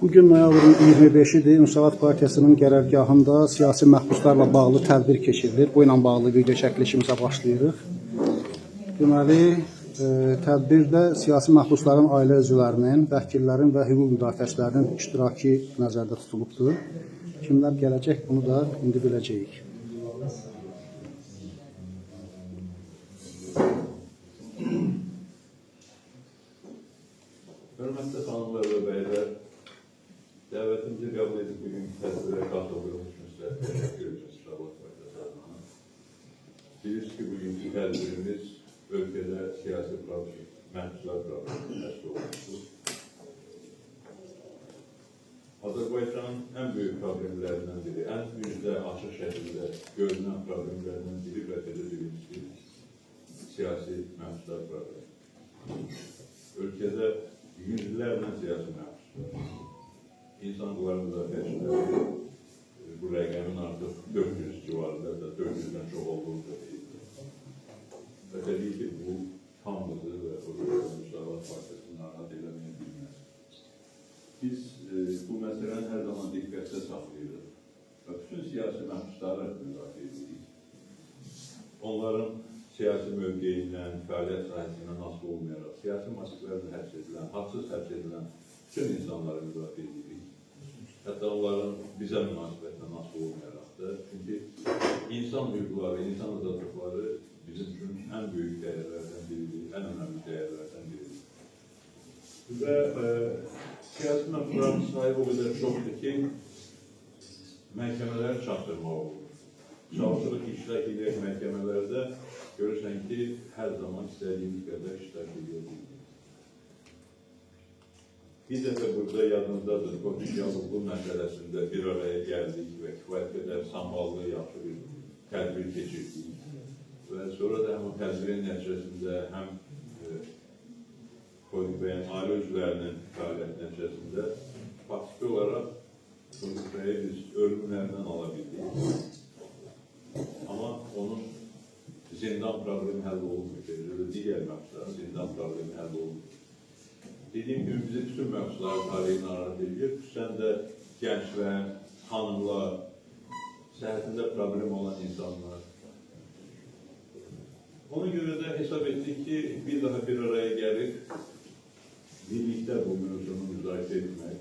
Bugün noyabrın 25-idir. Müsavat Partiyasının qərargahında siyasi məhbuslarla bağlı tədbir keçirilir. Bu ilə bağlı video çəkilişimizə başlayırıq. Deməli, tədbirdə siyasi məhbusların ailə üzvlərinin, vəkillərin və hüquq müdafiəçilərinin iştirakı nəzərdə tutulubdur. Kimlər gələcək, bunu da indi biləcəyik. Hörmətli xanımlar və bəylər, dəvətimizi qəbul edib bugünkü tədbirə qatıldığınız üçün sizə təşəkkür edirik Müsavat Partiyası adına. Bilirsiniz ki, bugünkü tədbirimiz ölkədə siyasi problem, məhbuslar problemi həsr olmuşdur. Azərbaycanın ən böyük problemlərindən biri, ən üzdə açıq şəkildə görünən problemlərindən biri və belə birincisi siyasi məhbuslar problemi. Ölkədə yüzlərlə siyasi məhbuslar. İnsan hüquqları müdafiəçiləri bu rəqəmin artıq 400 civarında, 400-dən çox olduğunu da deyildir. Və təbii ki, bu hamımızı və Müsavat Partiyasını narahat eləməyə bilməz. Biz bu məsələni hər zaman diqqətdə saxlayırıq və bütün siyasi məhbusları müdafiə edirik. Onların siyasi mövqeyindən, fəaliyyət sahəsindən asılı olmayaraq, siyasi masklarla həbs edilən, haqsız həbs edilən bütün insanları müdafiə edirik. Hətta onların bizə münasibətindən asılı olmayaraq da, çünki insan hüquqları, insan azadlıqları bizim üçün ən böyük dəyərlərdən biridir, ən önəmli dəyərlərdən biridir. Və siyasi məhbusların sayı o qədər çoxdur ki, məhkəmələri çatdırmaq olur. Çalışırıq iştirak edək məhkəmələrdə, görürsən ki, hər zaman istədiyimiz qədər iştirak edirik. Bir dəfə burada yadınızdadır, Covid-19 məsələsində bir araya gəldik və kifayət qədər samballı, yaxşı bir tədbir keçirdik. Və sonra da həmin tədbirin nəticəsində həm ailə üzvlərinin fəaliyyət nəticəsində faktiki olaraq Covid-ı biz ölümlərindən ala bildik. Amma onun zindan problemi həll olunmuyor, digər məhbusların zindan problemi həll olunmuyor. Dediyim gibi bizi bütün məhbusların tarihi narahat edilir. Xüsusən də gənclər, xanımlar, səhhətində problem olan insanlar. Ona görə də hesab etdik ki, bir daha bir araya gəlib, birlikdə bu mövzunu müzakirə etmək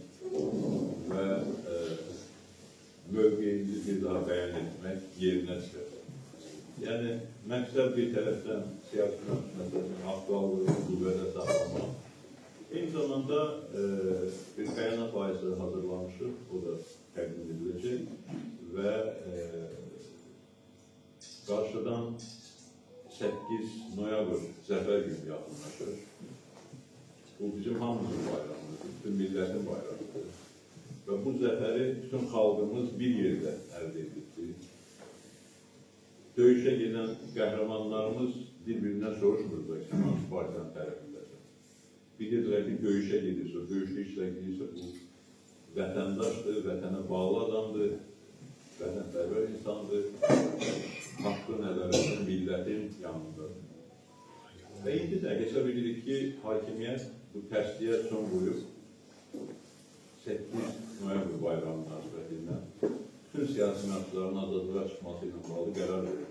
və mövqeyimizi bir daha bəyan etmək yerinə çıxır. Yəni, məqsəd bir tərəfdən siyasi məsələsinin aktuallığını qüvvədə saxlamaq. Eyni zamanda bir bəyanat layihəsi hazırlamışıq, o da təqdim ediləcək və qarşıdan 8 noyabr Zəfər günü yaxınlaşır. Bu bizim hamımızın bayramıdır, bütün millətin bayramıdır və bu zəfəri bütün xalqımız bir yerdə əldə edildi. Döyüşə gedən qəhrəmanlarımız bir-birindən soruşmurdu ki, hansı partiyanın tərəfində. Bilirlər ki, döyüşə gedirsə, döyüşdə işlə gedirsə, bu vətəndaşdır, vətənə bağlı adamdır, vətənpərvər insandır, haqqı nəzarətin, millətin yanındadır. Və indi də hesab edirik ki, hakimiyyət bu tərsliyə son qoyub 8 noyabr bayramı münasibətindən bütün siyasi məhbusların azadlığa çıxması ilə bağlı qərar verir.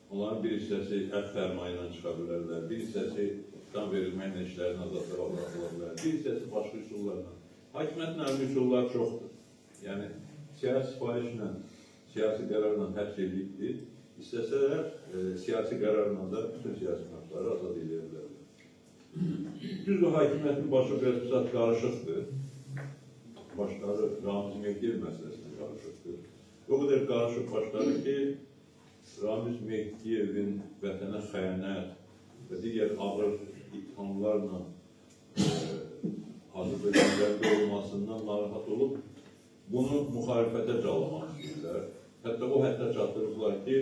Onların bir hissəsi əf fərmayı ilə çıxa bilərlər, bir hissəsi tutan verilməklə işlərin azadlığa bırakıla bilər, bir hissəsi başqa üsullarla. Hakimiyyətin əlmi üsullar çoxdur. Yəni, siyasi sifarişlə, siyasi qərarla həbs edildir. İstəsələr, siyasi qərarla da bütün siyasi məhbusları azad edə bilərlər. Düzdür, hakimiyyətin başı biraz qarışıqdır. Başları Ramiz Mehdiyev məsələsində qarışıqdır. O qədər qarışıq başları ki, Ramiz Mehdiyevin vətənə xəyanət və digər ağır ithamlarla hazırda gündəmdə olmasından narahat olub, bunu müxalifətə calamaq istəyirlər. Hətta o həddə çatdırıblar ki,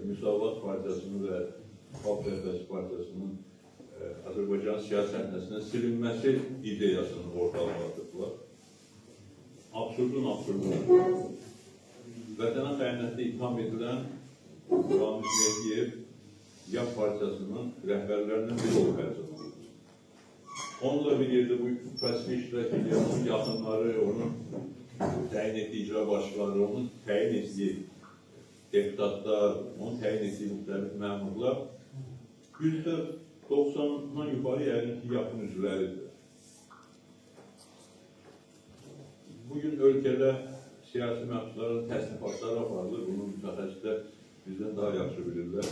Müsavat Partiyasının və Xalq Rəhbərliyi Partiyasının Azərbaycan siyasi səhnəsindən silinməsi ideyasını ortalığa atıblar. Absurdun absurdu. Vətənə xəyanətdə itham edilən Ramiz Mehdiyev YAP Partiyasının rəhbərlərindən biri olub hər zaman. onunla bir yerde bu prosesdə iştirak edən, onun yaxınları, onun təyin etdiyi icra başçıları, onun təyin etdiyi deputatlar, onun təyin etdiyi müxtəlif məmurlar %90'dan yukarı yəqin ki, yaxın üzvləridir. Bugün ölkədə siyasi məhbusların təsnifatları aparılır, bunu mütəxəssislər bizdən daha yaxşı bilirlər.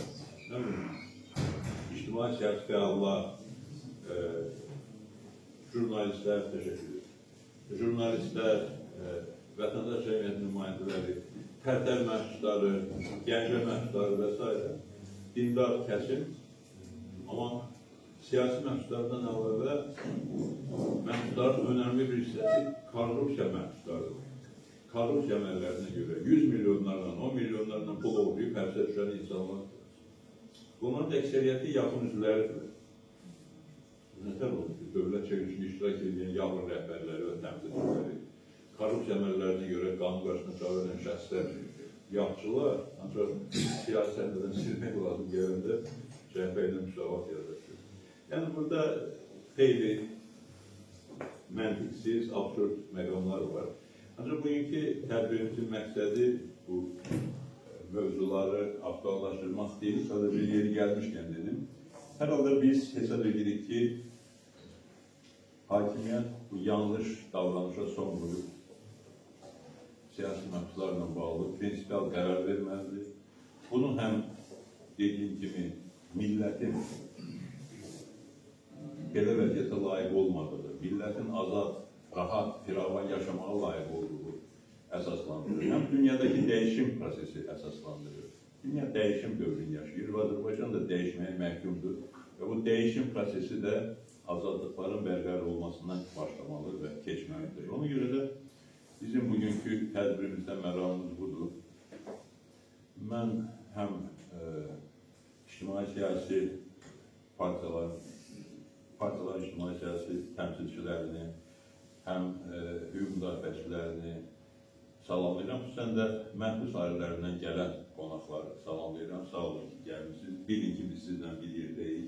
İctimai siyasi fəallar, jurnalistlər, jurnalistlər, vətəndaş cəmiyyəti nümayəndələri, tərtər məhbusları, gəncə məhbusları və s. dindar kəsim. Amma siyasi məhbuslardan əlavə məhbusların önəmli bir hissəsi korrupsiya məhbuslarıdır. Korrupsiya əməllərinə görə 100 milyonlarla, 10 milyonlarla pul oğurlayıb həbsə düşən insanlar. Bunların əksəriyyəti yaxın üzvləridir. Nətər olur ki, dövlət çevrilişində iştirak edən yaxın rəhbərləri və təmsilçiləri, korrupsiya əməllərinə görə qanun qarşısına çağırılan şəxslər, yaxçılar, ancaq siyasətdən silmək lazım gələndə cəhbə ilə müsavat yaratır. Yəni, burada xeyli məntiqsiz, absurd məqamlar var. Ancaq bugünkü tədbirimizin məqsədi bu mövzuları aktuallaşdırmaq deyil, sadəcə yeri gəlmişkən dedim. Hər halda biz hesab edirik ki, hakimiyyət bu yanlış davranışa son qoyub, siyasi məhbuslarla bağlı prinsipial qərar verməlidir. Bunun həm dediyim kimi millətin belə vəziyyətə layiq olmadığı, millətin azad, rahat, firavan yaşamağa layiq olduğu əsaslandırır. Həm dünyadakı dəyişim prosesi əsaslandırır. Dünya dəyişim dövrünü yaşayır və Azərbaycan da dəyişməyə məhkumdur. Və bu dəyişim prosesi də azadlıqların bərqərar olmasından başlamalı və keçməlidir. Ona görə də bizim bugünkü tədbirimizdə məramımız budur. Mən həm ictimai-siyasi partiyaların ictimai-siyasi təmsilçilərini, həm hüquq müdafiəçilərini salamlayıram. Xüsusən də məhbus ailələrindən gələn qonaqları salamlayıram. Sağ olun ki, gəlmişsiniz. Bilin ki, biz sizlə bir yerdəyik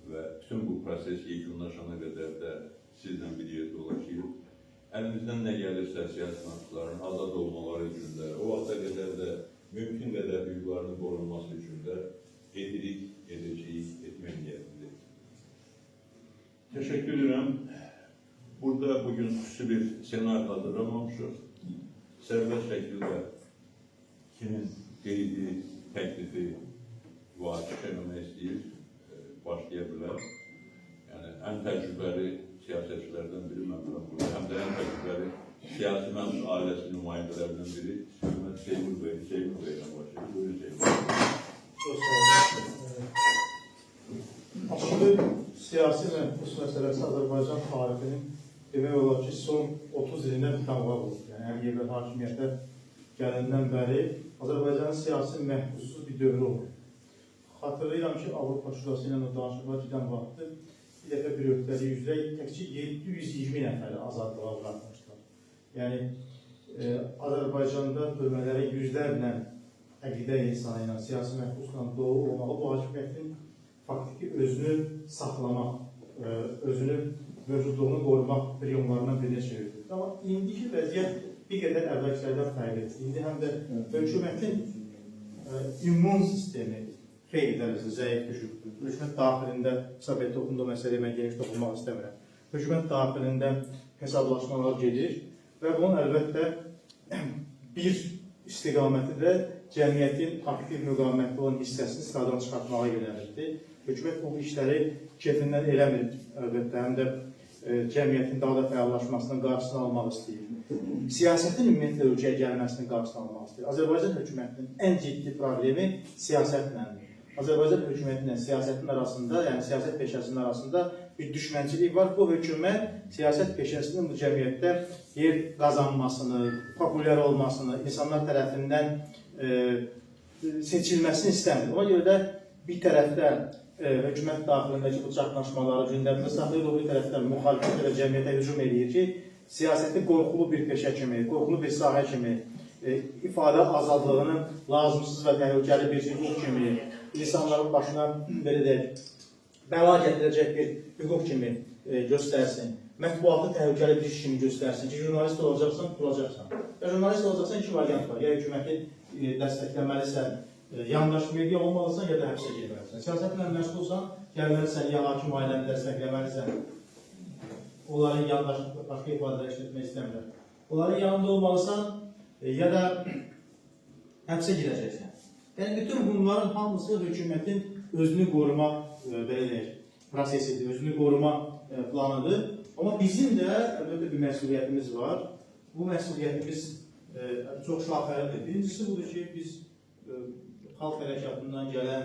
və bütün bu proses yekunlaşana qədər də sizlə bir yerdə ulaşıyıq. Əlimizdən nə gəlirsə siyasi məhbusların azad olmaları üçün də, o vaxta qədər də mümkün qədər hüquqlarının qorunması üçün də edirik, edəcəyik, etmək niyyətlidir. Təşəkkür edirəm. Burada bugün xüsusi bir senaryo hazırlamamışıq. Sərbəst şəkildə kimin qeydi, təklifi var, işləməmək istəyir, başlaya bilər. Yəni, ən təcrübəli siyasətçilərdən biri mən burada, həm də ən təcrübəli siyasi məhbus ailəsi nümayəndələrindən biri Hürmət Seymur Bey, Seymur Bey'lə başlayır. Buyurun Seymur Bey. Aslında siyasi məhbus məsələsi Azərbaycan tarixinin demək olar ki, son 30 ilində bir tanqaq oldu. Yəni, Əliyev hakimiyyətə gələndən bəri Azərbaycanın siyasi məhbussuz bir dövrü oldu. Xatırlayıram ki, Avropa Şurası ilə o danışıqlar gedən vaxtı bir dəfə bir öhdəlik üzrə təkcə 720 nəfəri azadlığa bırakmışlar. Yəni, Azərbaycanda bölmələrin yüzlərlə əqidə insanı ilə, siyasi məhbusla dolu olmalı bu hakimiyyətin faktiki özünü saxlamaq, özünü mövcudluğunu qorumaq priyonlarından birinə çevirdi. Amma indiki vəziyyət bir qədər əvvəlkilərdən fərqlidir. İndi həm də hökumətin immun sistemi xeyli dərəcədə zəif düşübdür. Hökumət daxilində, Sabitdə oxunduğu məsələyə mən geniş toxunmaq istəmirəm. Hökumət daxilində hesablaşmalar gedir və bunun əlbəttə bir istiqaməti də cəmiyyətin aktiv müqavimətli olan hissəsini sıradan çıxartmağa yönəlirdi. Hökumət bu işləri kefindən eləmir, əlbəttə, həm də cəmiyyətin daha da fəallaşmasının qarşısını almaq istəyir. Siyasətin ümumiyyətlə ölkəyə gəlməsinin qarşısını almaq istəyir. Azərbaycan hökumətinin ən ciddi problemi siyasətləndir. Azərbaycan hökumətinin siyasətin arasında, yəni siyasət peşəsinin arasında bir düşmənçilik var. Bu hökumət siyasət peşəsinin bu cəmiyyətdə yer qazanmasını, populyar olmasını, insanlar tərəfindən seçilməsini istəmir. Ona görə də bir tərəfdə hökumət daxilindəki bu çarpışmaları gündəmdə saxlayır, o bir tərəfdən müxalifət və cəmiyyətə hücum edir ki, siyasəti qorxulu bir peşə kimi, qorxulu bir sahə kimi, ifadə azadlığının lazımsız və təhlükəli bir hüquq kimi, insanların başına belə deyək, bəla gətirəcək bir hüquq kimi göstərsin. Mətbuatı təhlükəli bir iş kimi göstərsin ki, jurnalist olacaqsan, tutulacaqsan. Və jurnalist olacaqsan iki variant var. Ya hökuməti dəstəkləməlisən, yandaş media olmalısan, ya da həbsə girməlisən. Siyasətlə məşğulsan, gəlməlisən, ya hakim ailəni dəstəkləməlisən. Onların yandaşlıqla başqa ifadələr işlətmək istəmirlər. Onların yanında olmalısan, ya da həbsə girəcəksən. Yəni, bütün bunların hamısı hökumətin özünü qoruma prosesidir, özünü qoruma planıdır. Amma bizim də əlbəttə bir məsuliyyətimiz var. Bu məsuliyyətimiz çox şaxəlidir. Birincisi budur ki, biz xalq hərəkatından gələn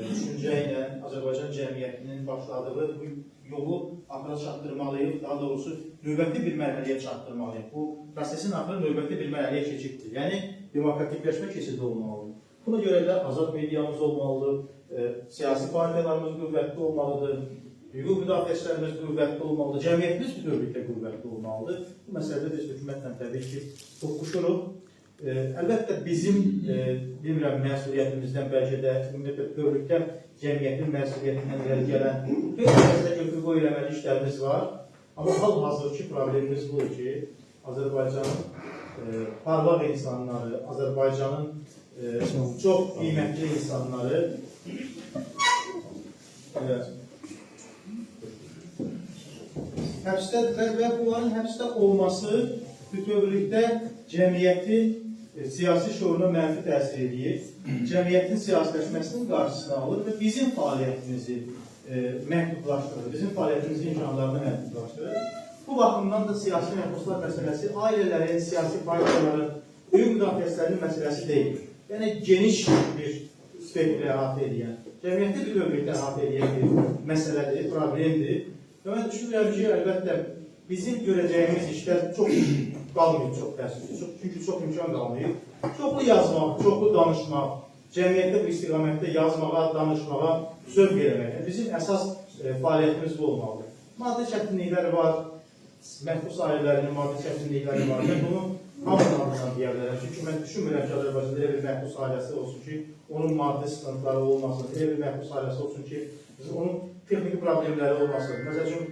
düşüncə ilə Azərbaycan cəmiyyətinin başladığı bu yolu axıra çatdırmalıyıq, daha doğrusu növbəti bir mərhələyə çatdırmalıyıq. Bu prosesin axırı növbəti bir mərhələyə keçiddir. Yəni, demokratikləşmə keçidi olmalıdır. Buna görə də azad mediamız olmalıdır, siyasi partiyalarımız qüvvətli olmalıdır, hüquq müdafiəçilərimiz qüvvətli olmalıdır, cəmiyyətimiz bütövlükdə qüvvətli olmalıdır. Bu məsələdə biz hökumətlə təbii ki, toqquşuruq. Əlbəttə, bizim məsuliyyətimizdən bəlkə də bütövlükdə cəmiyyətin məsuliyyətindən irəli gələn xeyli götür qoy eləməli işlərimiz var. Amma hal-hazırki problemimiz budur ki, Azərbaycanın parlaq insanları, Azərbaycanın çox qiymətli insanları həbsdədirlər və bunların həbsdə olması bütövlükdə cəmiyyətin siyasi şuuruna mənfi təsir edir, cəmiyyətin siyasiləşməsinin qarşısını alır və bizim fəaliyyətimizi məhdudlaşdırır, bizim fəaliyyətimizin imkanlarını məhdudlaşdırır. Bu baxımdan da siyasi məhbuslar məsələsi ailələrin, siyasi partiyaların, hüquq müdafiəçilərinin məsələsi deyil. Yəni, geniş bir spektri əhatə edən, cəmiyyəti bütövlükdə əhatə edən bir məsələdir, problemdir. Və mən düşünürəm ki, əlbəttə, bizim görəcəyimiz işlər çox qalmayıb, çox təəssüflü, çünki çox imkan qalmayıb. Çoxlu yazmaq, çoxlu danışmaq, cəmiyyətdə bu istiqamətdə yazmağa, danışmağa söz vermək. Bizim əsas fəaliyyətimiz bu olmalıdır. Maddi çətinlikləri var, məhbus ailələrinin maddi çətinlikləri var. Mən bunu hamısının adından deyə bilərəm. Çünki mən düşünmürəm ki, Azərbaycanda elə bir məhbus ailəsi olsun ki, onun maddi sıkıntıları olmasın, elə bir məhbus ailəsi olsun ki, onun texniki problemləri olmasın. Məsəl üçün,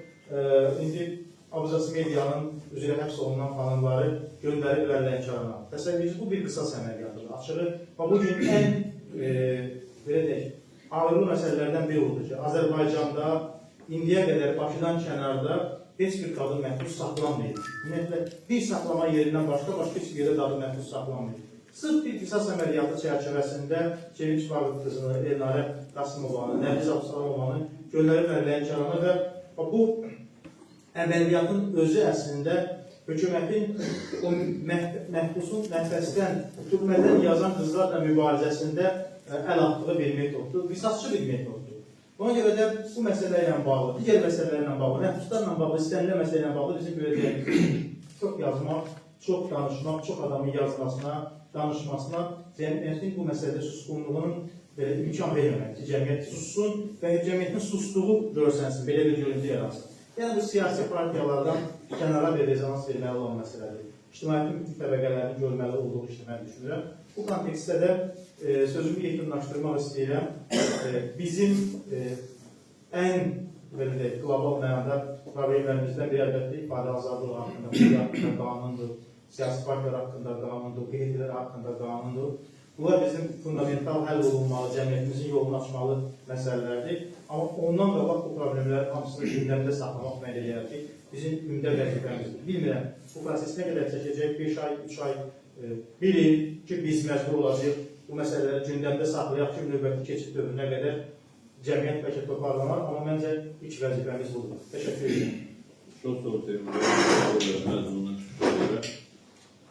indi Abuzası medianın üzrə həbs olunan xanımları göndəriblər Lənkərana. Təsəvvürünüz, bu bir qısas əməliyyatıdır. Açığı, bugün ən ağırlı məsələlərdən biri oldu ki, Azərbaycanda indiyə qədər Bakıdan kənarda heç bir qadın məhbus saxlanmayıb. Ümumiyyətlə, bir saxlama yerindən başqa heç bir yerdə qadın məhbus saxlanmayıb. Sırf bir qisas əməliyyatı çərçivəsində Çevinç Vaqif qızını, Elnarə Qasımovanı, Nəriz Absalomovanı göndəriblər Lənkərana və bu əməliyyatın özü əslində hökumətin o məhbusun nəfəsdən, türmədən yazan qızlarla mübarizəsində əl atdığı bir metoddur, qisasçı bir metoddur. Ona görə də bu məsələ ilə bağlı, digər məsələlərlə bağlı, məhbuslarla bağlı, istənilən məsələ ilə bağlı bizim görəcəyimiz çox yazmaq, çox danışmaq, çox adamın yazmasına, danışmasına, cəmiyyətin bu məsələdə susqunluğunun imkan verməmək ki, cəmiyyət sussun və cəmiyyətin sustuğu görsənsin, belə bir görüntü yaransın. Yəni, bu siyasi partiyalardan kənara bir rezonans verməli olan məsələdir. İctimaiyyətin bütün təbəqələrinin görməli olduğu işlə mən düşünürəm. Bu kontekstdə də sözümü yekunlaşdırmaq istəyirəm. Bizim ən qlobal mənada problemlərimizdən bir əlbəttə ifadə azadlığı haqqında qanundur, siyasi partiyalar haqqında qanundur, qeydiyyələr haqqında qanundur. Bunlar bizim fundamental həll olunmalı, cəmiyyətimizin yolunu açmalı məsələlərdir. Amma ondan qabaq bu problemlər hamısını gündəmdə saxlamaq mən eləyər ki, bizim gündə vəzifəmizdir. Bilmirəm, bu proses nə qədər çəkəcək, 5 ay, 3 ay, 1 il ki, biz məcbur olacaq bu məsələləri gündəmdə saxlayaq ki, növbəti keçid dövrünə qədər cəmiyyət bəlkə toparlanar, amma məncə ilk vəzifəmiz budur. Təşəkkür edirəm. Çox sağ olun, məzmununa çıxış edirəm.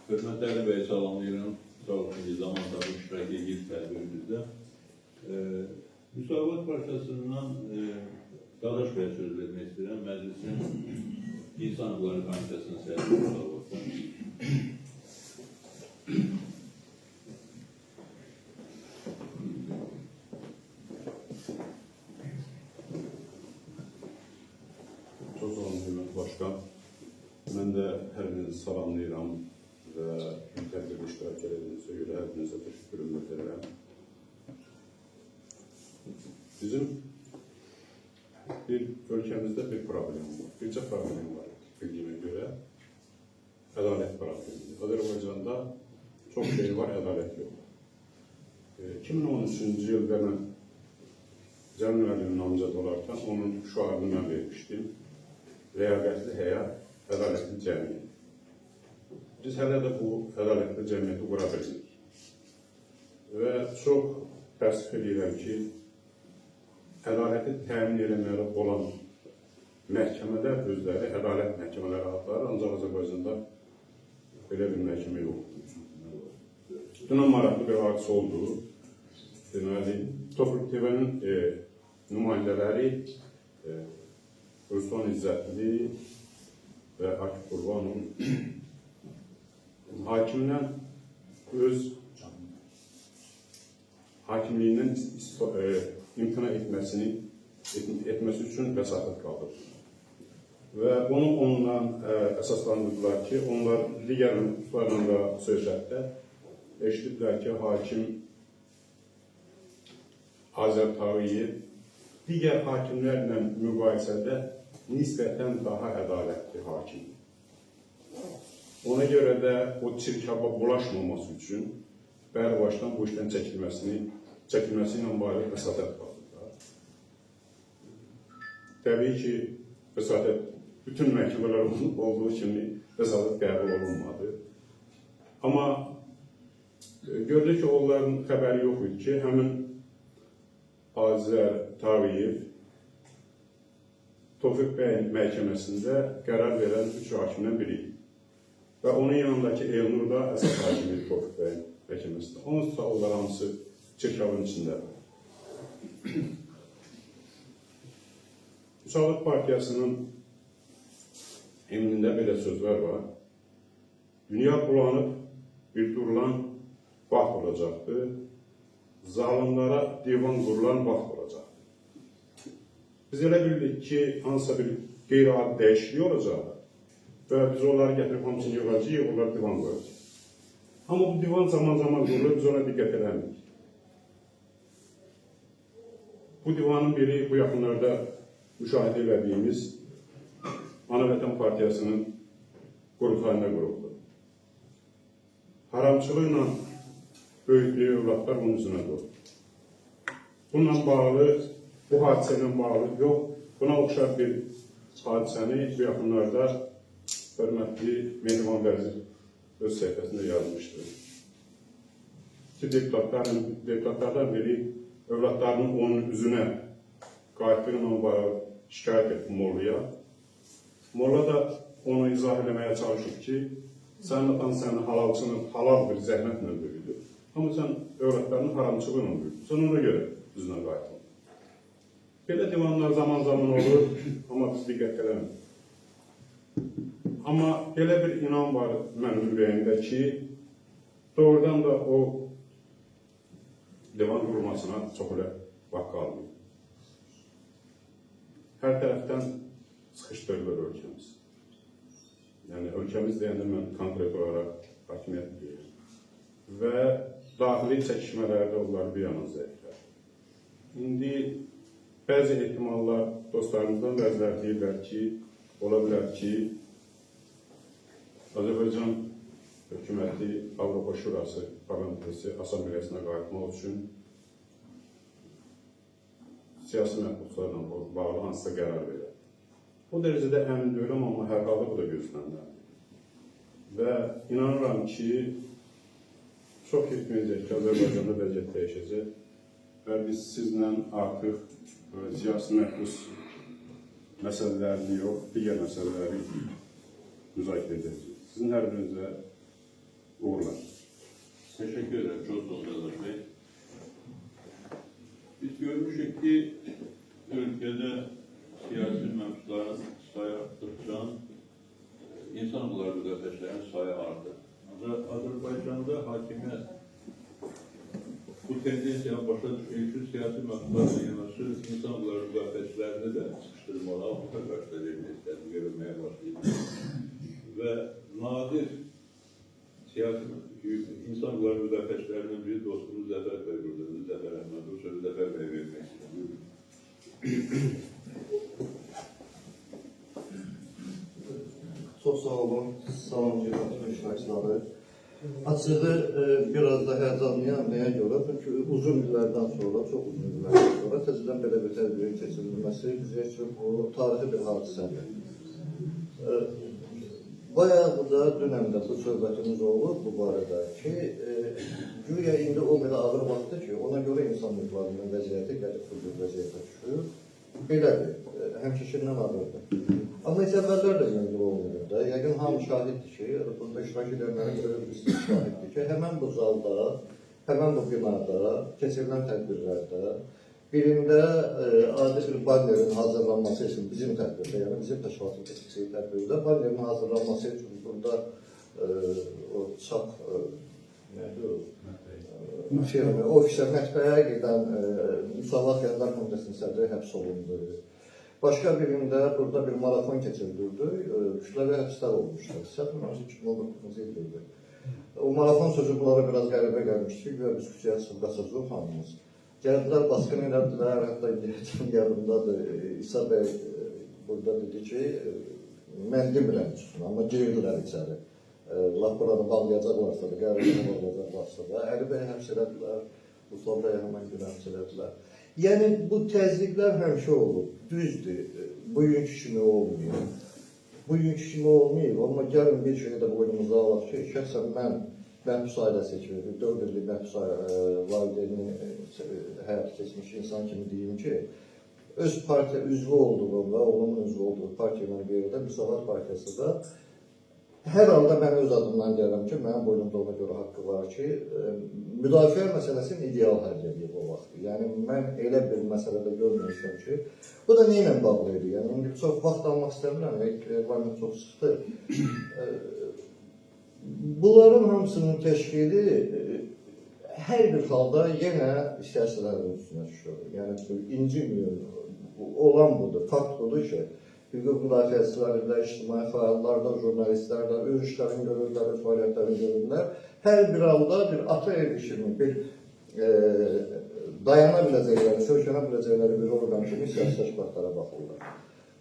Hörmətli bəy salamlayıram. Sağ olun ki, zamanda bu iştirak edib tədbirimizdə. Müsavat Partiyasından Dadaş bəyə söz vermək istəyirəm. Məclisin İnsan Hüquqları Komitəsinin səhiyyə müsavatdan. Çox sağ olun, hörmətli başqan. Mən də hər birinizi salamlayıram və tədbirdə iştirak edildiyinizə görə hər birinizə təşəkkürümü bildirirəm. Bizim ölkəmizdə bir problem var. Bircə problem var bildiyimə görə. Ədalət problemidir. Azərbaycanda çox şey var, ədalət yox. 2013-cü ildə mən Cəmil müəllimin namizəd olarkən onun şüarını mən vermişdim. Rəqabətli həyat, ədalətli cəmiyyət. Biz hələ də bu ədalətli cəmiyyəti qura bildik. Və çox təəssüf edirəm ki, ədaləti təmin etməli olan məhkəmələr özləri ədalət məhkəmələri adları, ancaq Azərbaycanda belə bir məhkəmə yoxdur. Dünən maraqlı bir hadisə oldu. Deməli, Topuq TV-nin nümayəndələri Ruslan İzzətli və Akif Qurbanov hakimdən öz hakimliyindən imtina etməsi üçün vəsatət qaldırdı. Və bunu onunla əsaslandırdılar ki, onlar digər hüquqlarla da söhbətdə eşitdilər ki, hakim Azər Tağıyev digər hakimlərlə müqayisədə nisbətən daha ədalətli hakimdir. Ona görə də o çirkaba bulaşmaması üçün bəri başdan bu işdən çəkilməsi ilə bağlı vəsatət qaldırdılar. Təbii ki, vəsatət bütün məhkəmələr olduğu kimi vəsatət qəbul olunmadı. Amma gördük ki, onların xəbəri yox idi ki, həmin Azər Tağıyev Tofiq bəy məhkəməsində qərar verən 3 hakimdən biri. Və onun yanındakı Elnur da əsas hakimi Tofiq bəy məhkəməsində. Onun sualları hamısı çirkabın içindədir. Müsavat Partiyasının emrində belə sözlər var. Dünya bulanıb, bir durulan vaxt olacaqdır. Zalimlara divan qurulan vaxt olacaqdır. Biz elə bildik ki, hansısa bir qeyri-adi dəyişiklik olacaq və biz onları gətirib hamısını yığacağıq, onlar divan qoyacaq. Amma bu divan zaman-zaman qurulur, biz ona diqqət eləmirik. Bu divanın biri bu yaxınlarda müşahidə edildiyimiz Ana Vətən Partiyasının qurultayında quruldu. Haramçılıqla böyüklüyü övladlar bunun üzünə durdu. Bununla bağlı, bu hadisə ilə bağlı yox, buna oxşar bir hadisəni bu yaxınlarda hörmətli Mehriban Vəzir öz səhifəsində yazmışdır. Ki, deputatlardan biri övladlarının onun üzünə qayıtlıqla bağlı şikayət etdi Mollaya. Molla da onu izah eləməyə çalışıb ki, sənin atan səni halal bir zəhmətlə böyüdü. Amma sən övladlarının haramçılığına böyüdü. Sən ona görə üzünə qayıtlı. Belə divanlar zaman-zaman olur, amma biz diqqət eləmirik. Amma belə bir inan var mənim ürəyimdə ki, doğrudan da o divan qurulmasına çox elə vaxt qalmıyor. Hər tərəfdən sıxışdırılır ölkəmiz. Yəni, ölkəmiz deyəndə mən konkret olaraq hakimiyyət deyirəm. Və daxili çəkişmələrdə onlar bir yana zəiflər. İndi bəzi ehtimallar dostlarımızdan bəzilər deyirlər ki, ola bilər ki, Azərbaycan hökuməti Avropa Şurası Parlamentası Assambleyasına qayıtmaq üçün siyasi məhbuslarla bağlı hansısa qərar verir. O dərəcədə əmin deyiləm, amma hər halda bu da gözlənilməlidir. Və inanıram ki, çox etməyəcək ki, Azərbaycanda vəziyyət dəyişəcək və biz sizlə artıq siyasi məhbus məsələlərini yox, digər məsələləri müzakirə edəcəyik. Sizin hər birinizə uğurlar. Teşekkür ederim. Çok sağ olun Bey. Biz görmüşük ki ülkede siyasi mevzuların sayı arttıkça insan hakları müdafiəçilərin sayı arttı. Ancaq Azərbaycanda hakimiyyət bu tendensiyanı başa düşmək üçün siyasi mevzuların yanaşı insan hakları müdafiəçilərini də sıkıştırmalı, bu göstərilməkdə görülməyə başlayıb. Və nadir siyasi insan hakları müdafiəçilərinin biri dostumuz Zəfər bəy burada, Zəfər Əhməd, o sözü Zəfər bəy vermək istəyir. Çox sağ olun, salam cəmiyyətin iştirakçıları. Açığı biraz da həyəcanlıyam, nəyə görə? Çünki uzun illərdən sonra, çox uzun illərdən sonra təzədən belə bir tədbirin keçirilməsi bizə üçün bu tarixi bir hadisədir. Bayağı da dünəmdə bu söhbətimiz olub bu barədə ki, güya indi o belə ağır vaxtdır ki, ona görə insan hüquqlarının vəziyyəti gəlib bu cür vəziyyətə düşür. Belədir, həmçəkindən ağırdır. Amma heç əvvəllər də yüngül olmuyor da. Yəqin hamı şahiddir ki, burada iştirak edənlərin belə bir şahiddir ki, həmən bu zalda, həmən bu binada, keçirilən tədbirlərdə birində adi bir bannerin hazırlanması üçün bizim tədbirdə, yəni bizim təşkilatın keçirdiyi tədbirdə bannerin hazırlanması üçün burada o çap, nədir o? Ofisə, mətbəyə gedən Müsavat Qəndar Komitəsinin sədri həbs olundu. Başqa birində burada bir marafon keçirildi. Kütləvi həbslər olmuşdu. Səhv məncə 2019-cu ildə. O marafon sözü bunlara biraz qəribə gəlmişdi və biz küçəyə çıxıb qaçacaq hamımız. Gəldilər, basqın elədilər, hətta indiyəcəm yadımdadır. İsa bəy burada dedi ki, mən demirəm çıxsın, amma girdilər içəri. Laf buranı bağlayacaqlarsa da, qəribə bağlayacaqlarsa da, Əli bəy həbs elədilər, Mustafa bəy həmən gün həbs elədilər. Yəni, bu təzyiqlər həmişə olub, düzdür, bugünkü kimi olmuyor. Bugünkü kimi olmuyor, amma gəlin bir şeyi də boynumuza alaq ki, şəxsən mən məhbus ailəsi kimi, 4 illik məhbus valideyni həyat keçmiş insan kimi deyim ki, öz partiya üzvü olduğumda, oğlumun üzvü olduğu partiya ilə bir yerdə Müsavat Partiyası da hər halda mən öz adımdan deyirəm ki, mənim boynumda ona görə haqqı var ki, müdafiə məsələsini ideal həll edib o vaxtı. Yəni, mən elə bir məsələdə görməyəcəm ki, bu da nə ilə bağlı idi? Yəni, indi çox vaxt almaq istəmirəm, reqlement çox sıxdır. Bunların hamısının təşkili hər bir halda yenə siyasilərin üstünə düşür. Yəni, incimiyən olan budur, fakt budur ki, hüquq müdafiəçiləri də, ictimai fəallar da, jurnalistlər də, öz işlərini görürlər, öz fəaliyyətlərini görürlər. Hər bir halda bir ata erişimi, bir dayana biləcəkləri, sökənə biləcəkləri bir orqan kimi siyasi təşkilatlara baxırlar.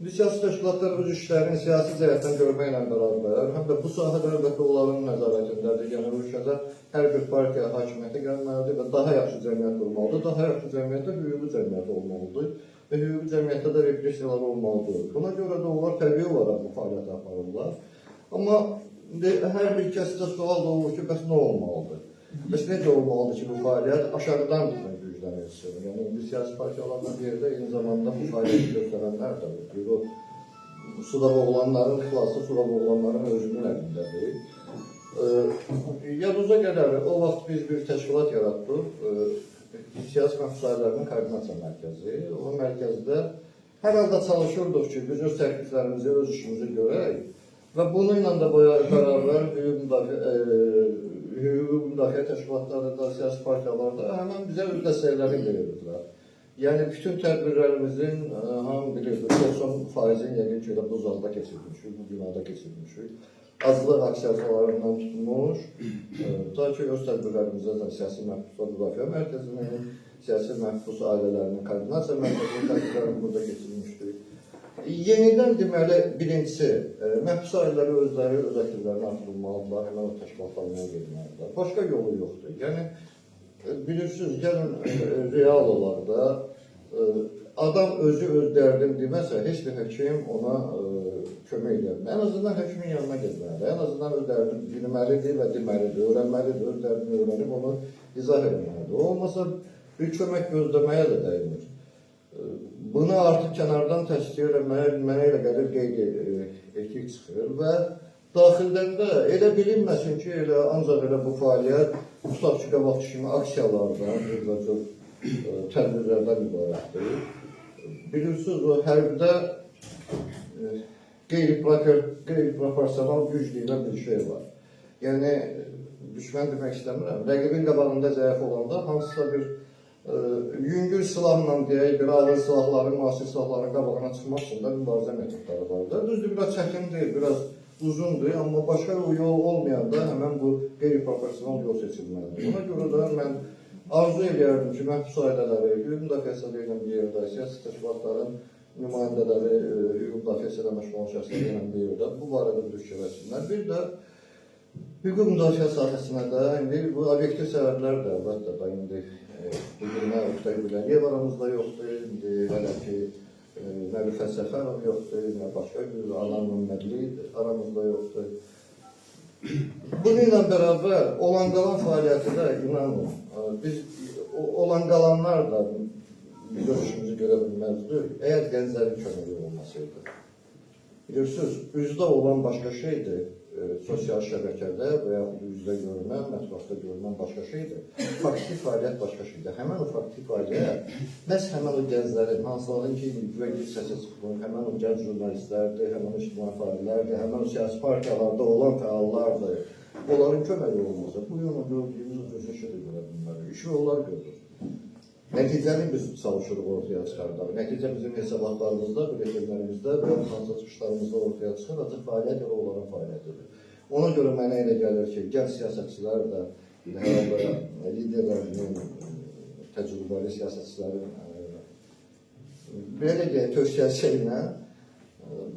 İndi siyasi təşkilatlar öz işlərini siyasi cəhətdən görməklə bərabər, həm də bu sahədə əlbəttə onların nəzarətindədir. Yəni, ölkədə hər bir partiya hakimiyyətə gəlməlidir və daha yaxşı cəmiyyət olmalıdır. Daha yaxşı cəmiyyətdə hüquqi cəmiyyət olmalıdır və hüquqi cəmiyyətdə də repressiyalar olmalıdır. Buna görə də onlar təbii olaraq bu fəaliyyəti aparırlar. Amma hər bir kəsdə sual doğur ki, bəs nə olmalıdır? Bəs necə olmalıdır ki, bu fəaliyyət aşağıdan güclənilsin? Yəni, indi siyasi partiyalarla bir yerdə eyni zamanda bu fəaliyyəti göstərənlər də var. O, suda boğulanların xilası suda boğulanların özünün əlindədir. Yadınıza gələr, o vaxt biz bir təşkilat yaratdıq. Siyasi məhbus ailələrinin koordinasiya mərkəzi. O mərkəzdə hər halda çalışırdıq ki, biz öz təkliflərimizi, öz işimizi görək və bununla da bərabər hüquq müdafiə təşkilatları da, siyasi partiyalar da həmən bizə öz dəstəkləri verirdilər. Yəni, bütün tədbirlərimizin hamı bilirdir, 90%-in yəqin ki, bu zalda keçirmişik, bu binada keçirmişik. Azlıq aksiyasiyalarından tutmuş, ta ki, öz tədbirlərimizdə də siyasi məhbuslar müdafiə mərkəzinin, siyasi məhbus ailələrinin koordinasiya mərkəzinin tədbirlərini burada keçirmişdik. Yenidən deməli, birincisi, məhbus ailələri özləri öz aktivlərini artırılmalıdırlar, həmən o təşkilatlarına gelməlidirlər. Başqa yolu yoxdur. Yəni, bilirsiniz, gəlin real olaraq da, adam özü öz dərdini deməsə, heç bir həkim ona kömək edir. Ən azından həkimin yanına getməlidir. Ən azından öz dərdini bilməlidir və deməlidir, öyrənməlidir, öz dərdini öyrənib onu izah etməlidir. O olmasa bir kömək gözləməyə də dəyinir. Bunu artıq kənardan təsdiq eləməyə mənə elə gəlir qeyd çıxır və daxildən də elə bilinməsin ki, ancaq elə bu fəaliyyət tutaq ki, qabaqçı kimi aksiyalardan, tədbirlərdən ibarətdir. Bilirsiniz, o hərbidə qeyri-proporsional güc deyilən bir şey var. Yəni, düşmən demək istəmirəm, rəqibin qabağında zəif olanda hansısa bir yüngül silahla deyək, bir ağır silahların, müasir silahların qabağına çıxmaq üçün də mübarizə metodları vardır. Düzdür, biraz çətindir, biraz uzundur, amma başqa yol olmayanda həmən bu qeyri-proporsional yol seçilməlidir. Buna görə də mən arzu edirdim ki, məhbus ailələri, hüquq müdafiəçiləri ilə bir yerdə, siyasi təşkilatların nümayəndələri, hüquq müdafiəsi ilə məşğul olan şəxslər ilə bir yerdə bu barədə bir fikirləşsinlər. Bir də hüquq müdafiə sahəsinə də indi bu obyektiv səbəblər də əlbəttə da indi bir-birinə ötəyə bilər. Ev aramızda yoxdur, indi hələ ki nə bir fəlsəfə yoxdur, nə başqa bir anlamlı aramızda yoxdur. Bununla bərabər olan qalan fəaliyyəti də inanın, biz olan qalanlar da görüşümüzü görə bilməzdir, əgər Gənclərin köməyi olmasaydı. Bilirsiniz, üzdə olan başqa şeydir, sosial şəbəkədə və yaxud üzdə görünən, mətbuatda görünən başqa şeydir. Faktiki fəaliyyət başqa şeydir. Həmən o faktiki fəaliyyət, məhz həmən o gənclərin, hansıların ki, müvəqqəti səsə çıxır, həmən o gənc jurnalistlərdir, həmən o ictimai fəallərdir, həmən o siyasi partiyalarda olan fəallardır. Onların köməyi olmasa, bu yana gördüyümüz öz işidir görə bilməli. İşi onlar görür. Nəticəni biz çalışırıq ortaya çıxardaq. Nəticə bizim hesabatlarımızda, biletimlərimizdə və hansı çıxışlarımızda ortaya çıxır, ancaq fəaliyyət elə onların fəaliyyətidir. Ona görə mənə elə gəlir ki, gənc siyasətçilər də, həyalda liderlərinin, təcrübəli siyasətçilərin belə deyək, tövsiyəsi ilə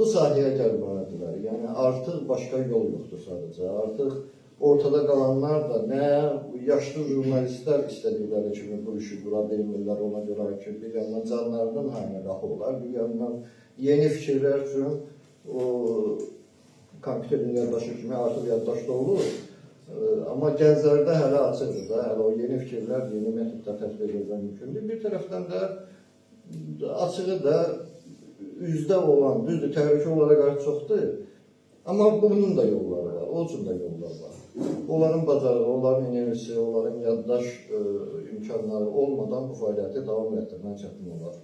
bu sahəyə gəlməlidirlər. Yəni, artıq başqa yol yoxdur sadəcə. Artıq ortada qalanlar da nə yaşlı jurnalistlər istədikləri kimi bu işi qura bilmirlər, ona görə ki, bir yandan canlarının haline qapı olar, bir yandan yeni fikirlər üçün o kompüterin yaddaşı kimi artıq yaddaşda olur. Amma gənclərdə hələ açıqdır da, hələ o yeni fikirlər, yeni metodlar tətbiq edilmək mümkündür. Bir tərəfdən də açığı da üzdə olan, düzdür, təhlükə olaraq çoxdur, amma bunun da yolları var, o üçün də yollar var. Onların bacarığı, onların enerjisi, onların yaddaş imkanları olmadan bu fəaliyyəti davam etdirmək çətin olar.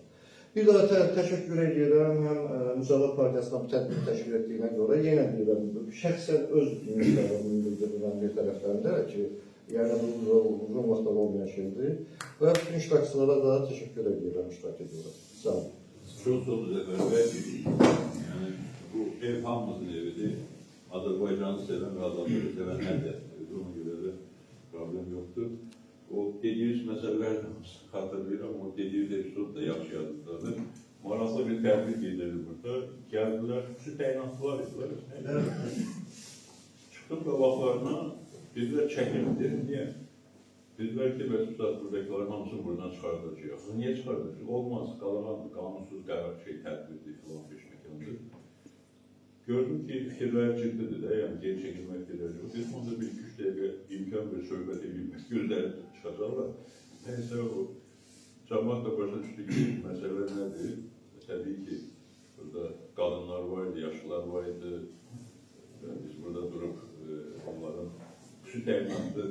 Bir daha təşəkkür edirəm həm Müsavat Partiyasına bu tədbir təşkil etdiyinə görə. Yenə deyirəm, şəxsən öz ümidlərimi bildirirəm bir tərəflərdə ki, yəni bu uzun vaxtlar olmayan şeydir. Və bütün iştirakçılara da təşəkkür edirəm iştirak edirəm. Sağ olun. Çox sağ olun Zəfər bəy. Yəni, bu ev hamımızın evidir. Azərbaycanı sevən və Azərbaycanı sevən hər ona görə də problem yoxdur. O dediyiniz məsələlər xatırlayıram, o dediyiniz epizod da yaxşı yazdıqlardır. Maraqlı bir təbrik edilir burada. Gəldilər, xüsusi təyinatlılar idilər. Çıxdım qabaqlarına, dedilər çəkildir. Niyə? Dedilər ki, bəs buradakıların hamısını buradan çıxardacaq. Niyə çıxardacaq? Olmaz, qanunsuz tədbirdir, filan bir məkandır. Gördüm ki, fikirlər ciddidir də, yəni geri çəkilmək gedəcək. Biz onda bir 2-3 dəqiqə imkan bir söhbət edilmək gözləri çıxacaqlar. Neysə o, cəmaat da başa düşdü ki, məsələ nədir? Təbii ki, burada qadınlar var idi, yaşlılar var idi. Biz burada durub onların xüsusi təyinatlı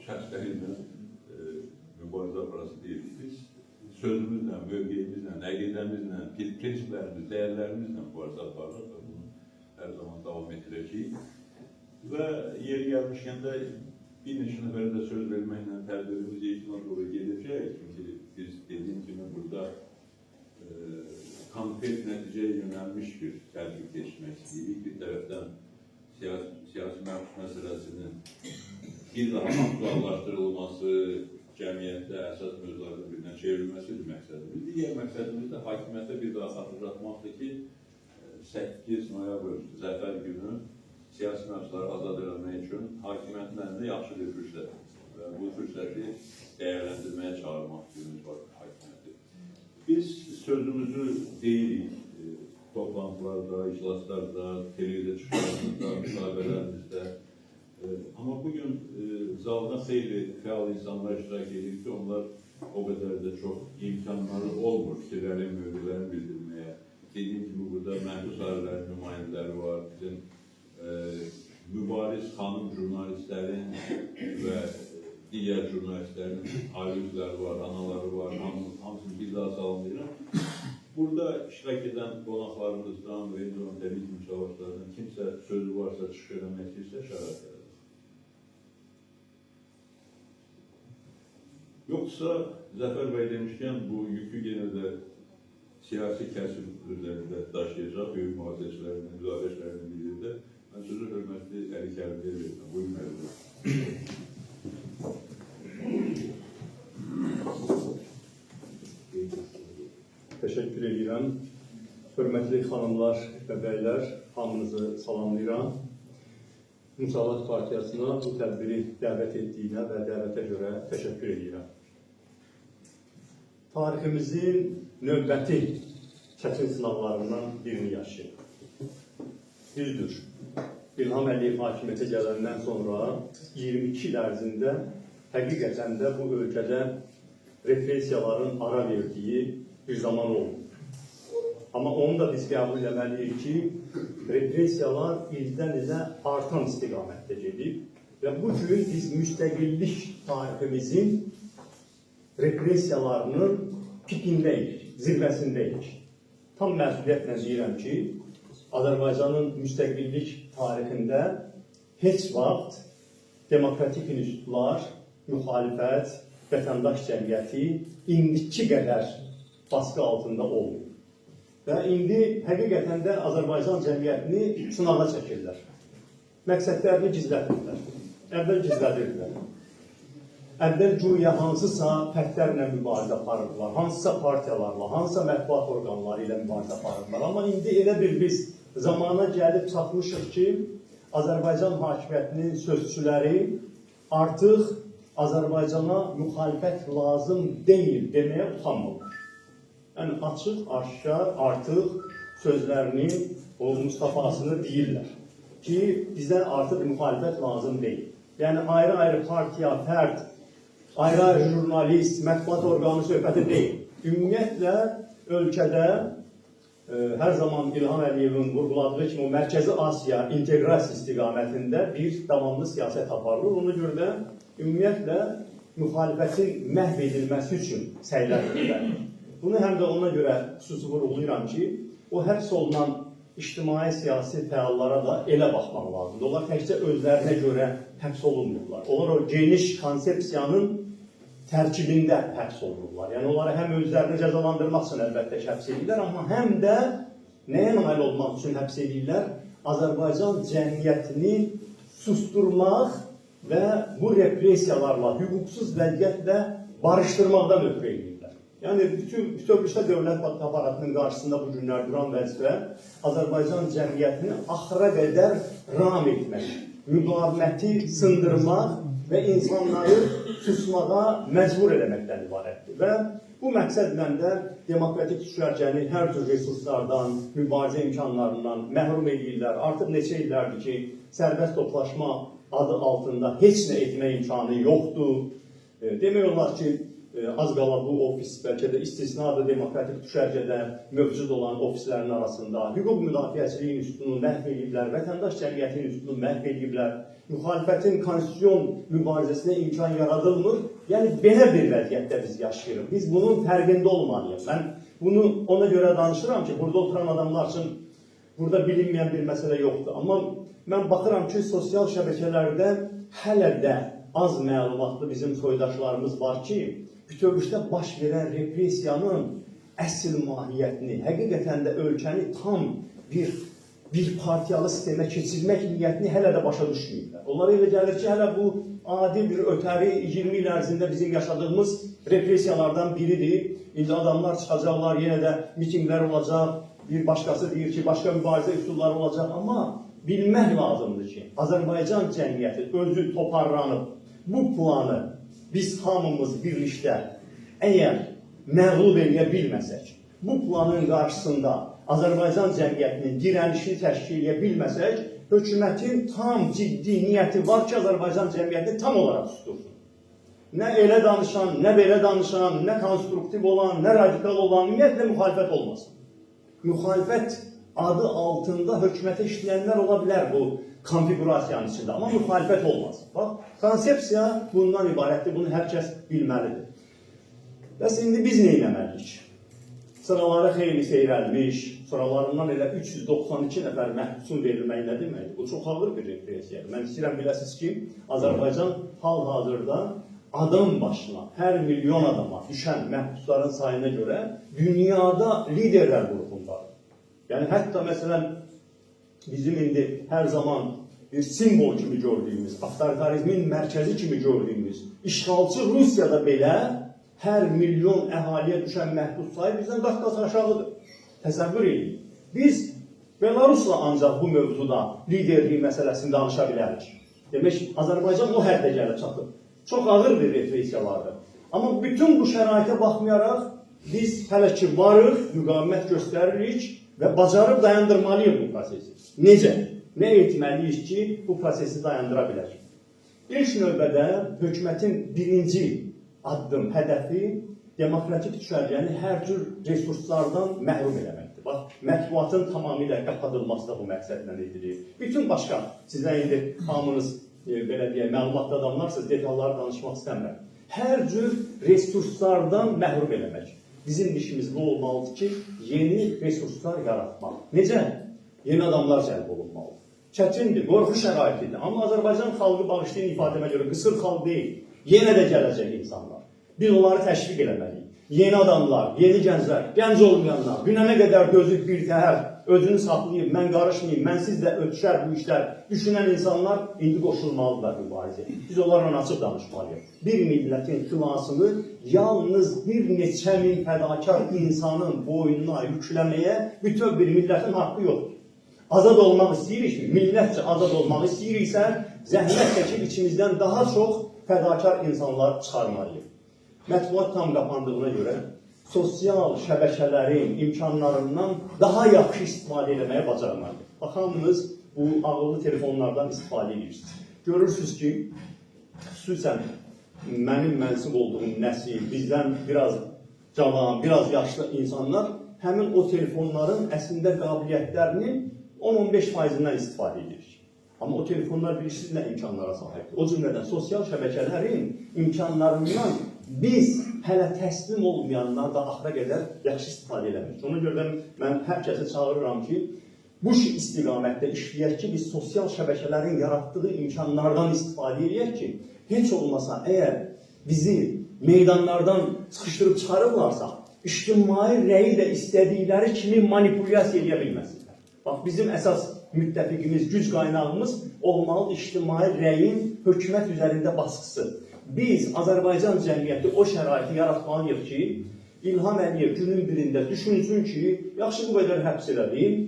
şəxsləri ilə mübarizə aparası deyilik. Biz sözümüzlə, mövqeyimizlə, əqidəmizlə, prinsiplərimiz, dəyərlərimizlə mübarizə aparırıq. Hər zaman davam etdirəcəyik. Və yeri gəlmişkən də bir neçə nəfərə də söz verməklə tədbirimiz yekununa doğru gedəcək. Çünki biz dediyim kimi burada konkret nəticəyə yönəlmiş bir tədbir keçmək istəyirik. Bir tərəfdən siyasi məxsus məsələsinin bir daha aktuallaşdırılması, cəmiyyətdə əsas mövzulardan birindən çevrilməsidir məqsədimiz. Digər məqsədimiz də hakimiyyətə bir daha xatırlatmaqdır ki, 8 noyabr Zəfər günü siyasi məqsədləri azad edilmək üçün hakimiyyətin əlində yaxşı bir fürsətdir. Və bu fürsəti dəyərləndirməyə çağırmaq günümüz var hakimiyyəti. Biz sözümüzü deyirik toplantılarda, iclaslarda, televizya çıxışlarımızda, müsahibələrimizdə. Amma bugün zalda xeyli fəal insanlar iştirak edir ki, onlar o qədər də çox imkanları olmur fikirlərin, mövqelərini bildirməyə. Dediyim kimi, burada məhdud sahələrin nümayəndələri var, bizim mübariz xanım jurnalistlərin və digər jurnalistlərin ailə üzvləri var, anaları var, hamısını bir daha salınlayıram. Burada iştirak edən qonaqlarımızdan və eyni zamanda təbii ki, müsavatlardan kimsə sözü varsa, çıxış eləmək istəyirsə, şəhərət edək. Yoxsa Zəfər bəy demişkən, bu yükü yenə də siyasi kəsim üzərində daşıyacaq, böyük mühafizəçilərinin, müdafiəçilərinin birində. Mən sözü hörmətli Əli Kərimliyə verirəm. Buyurun Əli. Teşekkür edirəm. Hörmətli xanımlar və bəylər, hamınızı salamlayıram. Müsavat Partiyasına bu tədbiri dəvət etdiyinə və dəvətə görə təşəkkür edirəm. Tariximizin növbəti çətin sınavlarından birini yaşayır. Düzdür, İlham Əliyev hakimiyyətə gələndən sonra 22 il ərzində həqiqətən də bu ölkədə repressiyaların ara verdiyi bir zaman oldu. Amma onu da biz qəbul etməliyik ki, repressiyalar ildən ilə artan istiqamətdə gedib və bu gün biz müstəqillik tariximizin repressiyalarının pikindəyik, zirvəsindəyik. Tam məsuliyyətlə deyirəm ki, Azərbaycanın müstəqillik tarixində heç vaxt demokratik institutlar, müxalifət, vətəndaş cəmiyyəti indiki qədər baskı altında olmuyor. Və indi həqiqətən də Azərbaycan cəmiyyətini sınağa çəkirlər. Məqsədlərini gizlədirlər. Əvvəl gizlədirdilər. Əvvəl güya hansısa fərdlərlə mübarizə aparırdılar, hansısa partiyalarla, hansısa mətbuat orqanları ilə mübarizə aparırdılar. Amma indi elə bir biz zamana gəlib çatmışıq ki, Azərbaycan hakimiyyətinin sözçüləri artıq Azərbaycana müxalifət lazım deyil deməyə utanmırlar. Yəni açıq, aşkar artıq sözlərinin o Mustafasını deyirlər ki, bizə artıq müxalifət lazım deyil. Yəni ayrı-ayrı partiya, fərd, ayrı-ayrı jurnalist, mətbuat orqanı söhbəti deyil. Ümumiyyətlə ölkədə hər zaman İlham Əliyevin vurğuladığı kimi o Mərkəzi Asiya inteqrasiya istiqamətində bir davamlı siyasət aparılır. Ona görə də ümumiyyətlə müxalifətin məhv edilməsi üçün səylər edirlər. Bunu həm də ona görə xüsusi vurğulayıram ki, o həbs olunan ictimai siyasi fəallara da elə baxmaq lazımdır. Onlar təkcə özlərinə görə həbs olunmurlar. Onlar o geniş konsepsiyanın tərkibində həbs olunurlar. Yəni onları həm özlərini cəzalandırmaq üçün əlbəttə ki, həbs edirlər, amma həm də nəyə nail olmaq üçün həbs edirlər? Azərbaycan cəmiyyətini susturmaq və bu repressiyalarla, hüquqsuz vəziyyətlə barışdırmaqdan ötürü edirlər. Yəni bütövlükdə dövlət aparatının qarşısında bu günlər duran vəzifə Azərbaycan cəmiyyətini axıra qədər ram etmək, müqaviməti sındırmaq və insanları susmağa məcbur eləməkdən ibarətdir. Və bu məqsədlə də demokratik düşərgəni hər tür resurslardan, mübarizə imkanlarından məhrum edirlər. Artıq neçə illərdir ki, sərbəst toplaşma adı altında heç nə etmə imkanı yoxdur. Demək olar ki, az qala bu ofis bəlkə də istisnadır demokratik düşərgədə mövcud olan ofislərin arasında. Hüquq müdafiəçiliyi institutunu məhv ediblər, vətəndaş cəmiyyəti institutunu məhv ediblər, müxalifətin konstitusiyon mübarizəsinə imkan yaradılmır. Yəni belə bir vəziyyətdə biz yaşayırıq. Biz bunun fərqində olmalıyıq. Mən bunu ona görə danışıram ki, burada oturan adamlar üçün burada bilinməyən bir məsələ yoxdur. Amma mən baxıram ki, sosial şəbəkələrdə hələ də az məlumatlı bizim soydaşlarımız var ki, bütövlükdə baş verən repressiyanın əsl mahiyyətini, həqiqətən də ölkəni tam bir partiyalı sistemə keçirmək niyyətini hələ də başa düşməyirlər. Onlara elə gəlir ki, hələ bu adi bir ötəri 20 il ərzində bizim yaşadığımız repressiyalardan biridir. İndi adamlar çıxacaqlar, yenə də mitinglər olacaq, bir başqası deyir ki, başqa mübarizə üsulları olacaq. Amma bilmək lazımdır ki, Azərbaycan cəmiyyəti özü toparlanıb bu planı biz hamımız birlikdə əgər məğlub edə bilməsək, bu planın qarşısında Azərbaycan cəmiyyətinin dirənişini təşkil edə bilməsək, hökumətin tam ciddi niyyəti var ki, Azərbaycan cəmiyyətini tam olaraq sustursun. Nə elə danışan, nə belə danışan, nə konstruktiv olan, nə radikal olan, ümumiyyətlə müxalifət olmasın. Müxalifət adı altında hökumətə işləyənlər ola bilər bu konfigurasiyanın içində, amma müxalifət olmaz. Bax, konsepsiya bundan ibarətdir, bunu hər kəs bilməlidir. Bəs indi biz nə etməliyik? Sıraları xeyli seyrəlmiş, sıralarından elə 392 nəfər məhbusun verilməyi nə deməkdir? Bu çox ağır bir repressiyadır. Mən istəyirəm biləsiniz ki, Azərbaycan hal-hazırda adam başına, hər milyon adama düşən məhbusların sayına görə dünyada liderlər qrupundadır. Yəni, hətta məsələn, bizim indi hər zaman bir simbol kimi gördüyümüz, avtoritarizmin mərkəzi kimi gördüyümüz, işğalçı Rusiyada belə hər milyon əhaliyə düşən məhbus sayı bizdən qat-qat aşağıdır. Təsəvvür edin. Biz Belarusla ancaq bu mövzuda liderlik məsələsini danışa bilərik. Demək, Azərbaycan o həddə gəlib çatıb. Çox ağır bir repressiya vardı. Amma bütün bu şəraitə baxmayaraq biz hələ ki varıq, müqavimət göstəririk və bacarıb dayandırmalıyıq bu prosesi. Necə? Nə etməliyik ki, bu prosesi dayandıra bilək? İlk növbədə hökumətin birinci addım, hədəfi demokratik düşərgəni hər cür resurslardan məhrum eləməkdir. Bax, mətbuatın tamamilə qapadılması da bu məqsədlə edilir. Bütün başqa, sizdən indi hamınız belə deyək, məlumatlı adamlarsınız, detalları danışmaq istəmirəm. Hər cür resurslardan məhrum eləmək. Bizim işimiz bu olmalıdır ki, yeni resurslar yaratmaq. Necə? Yeni adamlar cəlb olunmalıdır. Çətindir, qorxu şəraitidir. Amma Azərbaycan xalqı bağışlayan ifadəmə görə qısır xalq deyil. Yenə də gələcək insanlar. Biz onları təşviq eləməliyik. Yeni adamlar, yeni gənclər, gənc olmayanlar, günənə qədər dözüb bir təhər, özünü saxlayıb, mən qarışmayayım, mən sizlə ötüşər bu işlər düşünən insanlar indi qoşulmalıdırlar mübarizəyə. Biz onlarla açıq danışmalıyıq. Bir millətin xilasını yalnız bir neçə min fədakar insanın boynuna yükləməyə bütün bir millətin haqqı yoxdur. Azad olmaq istəyirikmi? Millətcə azad olmaq istəyiriksə, zəhmət çəkib içimizdən daha çox fədakar insanlar çıxarmalıyıq. Mətbuat tam qapandığına görə sosial şəbəkələrin imkanlarından daha yaxşı istifadə etməyə bacarmalıyıq. Baxamınız, bu ağıllı telefonlardan istifadə edirsiniz. Görürsünüz ki, xüsusən mənim mənsub olduğum nəsil, bizdən biraz cavan, biraz yaşlı insanlar həmin o telefonların əslində qabiliyyətlərinin 10-15%-dən istifadə edir. Amma o telefonlar bilirsiniz nə imkanlara sahibdir. O cümlədən sosial şəbəkələrin imkanlarından biz hələ təslim olmayanlar da axıra qədər yaxşı istifadə eləmirik. Ona görə mən hər kəsə çağırıram ki, bu istiqamətdə işləyək ki, biz sosial şəbəkələrin yaratdığı imkanlardan istifadə edək ki, heç olmasa əgər bizi meydanlardan sıxışdırıb çıxarırlarsa, ictimai rəyi də istədikləri kimi manipulyasiya edə bilməsinlər. Bax, bizim əsas müttəfiqimiz, güc qaynağımız olmalı ictimai rəyin hökumət üzərində baskısı. Biz Azərbaycan cəmiyyəti o şəraiti yaratmalıyıq ki, İlham Əliyev günün birində düşünsün ki, yaxşı bu qədər həbs elədim,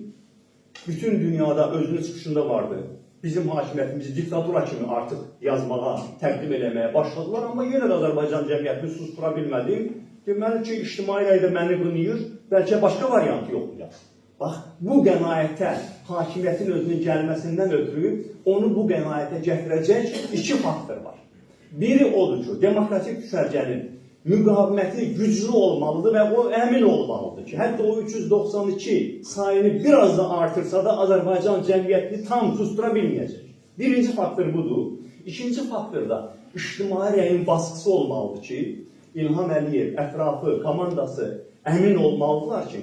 bütün dünyada özünün çıxışında vardı. Bizim hakimiyyətimizi diktatura kimi artıq yazmağa, təqdim eləməyə başladılar, amma yenə də Azərbaycan cəmiyyətini sustura bilmədim. Deməli ki, ictimai rəydə məni qınıyır, bəlkə başqa variantı yoxdur. Bax, bu qənaətə hakimiyyətin özünün gəlməsindən ötürü onu bu qənaətə gətirəcək iki faktor var. Biri odur ki, demokratik düşərgənin müqaviməti güclü olmalıdır və o əmin olmalıdır ki, hətta o 392 sayını biraz da artırsa da Azərbaycan cəmiyyətini tam sustura bilməyəcək. Birinci faktor budur. İkinci faktor da ictimai rəyin baskısı olmalıdır ki, İlham Əliyev, ətrafı, komandası əmin olmalıdırlar ki,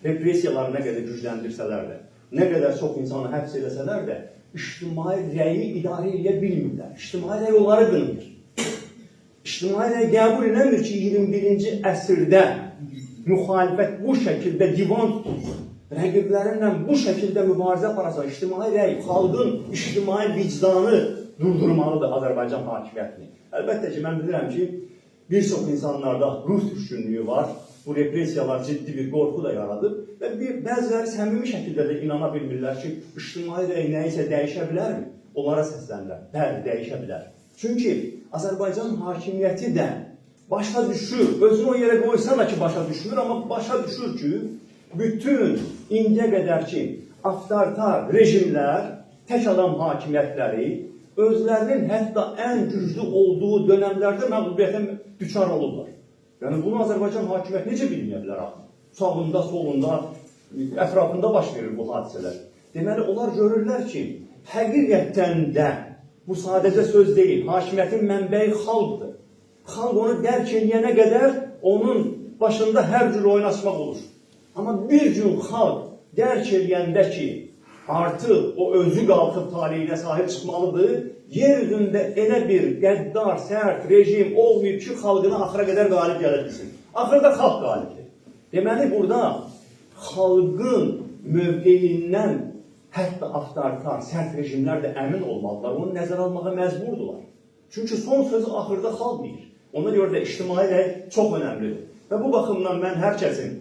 repressiyaları nə qədər gücləndirsələr də, nə qədər çox insanı həbs edəsələr də, ictimai rəyi idarə edə bilmirlər. İctimai rəy onları qınır. İctimai rəy qəbul eləmir ki, 21-ci əsrdə müxalifət bu şəkildə divan tutulsun. Rəqiblərinlə bu şəkildə mübarizə aparasa, ictimai rəy, xalqın ictimai vicdanı durdurmalıdır Azərbaycan hakimiyyətini. Əlbəttə ki, mən bilirəm ki, bir çox insanlarda ruh düşkünlüyü var. Bu repressiyalar ciddi bir qorxu da yaradır və bəziləri səmimi şəkildə də inana bilmirlər ki, ictimai rəy nəyisə dəyişə bilərmi? Onlara səslənirlər. Bəli, dəyişə bilər. Çünki Azərbaycan hakimiyyəti də başa düşür, özünü o yerə qoysa da ki, başa düşmür, amma başa düşür ki, bütün indiyə qədər ki, avtoritar rejimlər, tək adam hakimiyyətləri özlərinin hətta ən güclü olduğu dönəmlərdə məğlubiyyətə düçar olurlar. Yəni, bunu Azərbaycan hakimiyyəti necə bilməyə bilər? Sağında, solunda, ətrafında baş verir bu hadisələr. Deməli, onlar görürlər ki, həqiqətən də bu sadəcə söz deyil, hakimiyyətin mənbəyi xalqdır. Xalq onu dərk edənə qədər onun başında hər cür oyun açmaq olur. Amma bir gün xalq dərk edəndə ki, artıq o özü qalxıb taleyinə sahib çıxmalıdır, yer üzündə elə bir qəddar, sərt rejim olmayıb ki, xalqına axıra qədər qalib gələ bilsin. Axırda xalq qalibdir. Deməli, burada xalqın mövqeyindən hətta avtoritar, sərt rejimlər də əmin olmalılar, onu nəzər almağa məcburdular. Çünki son sözü axırda xalq deyir. Ona görə də ictimai rəy çox önəmlidir. Və bu baxımdan mən hər kəsin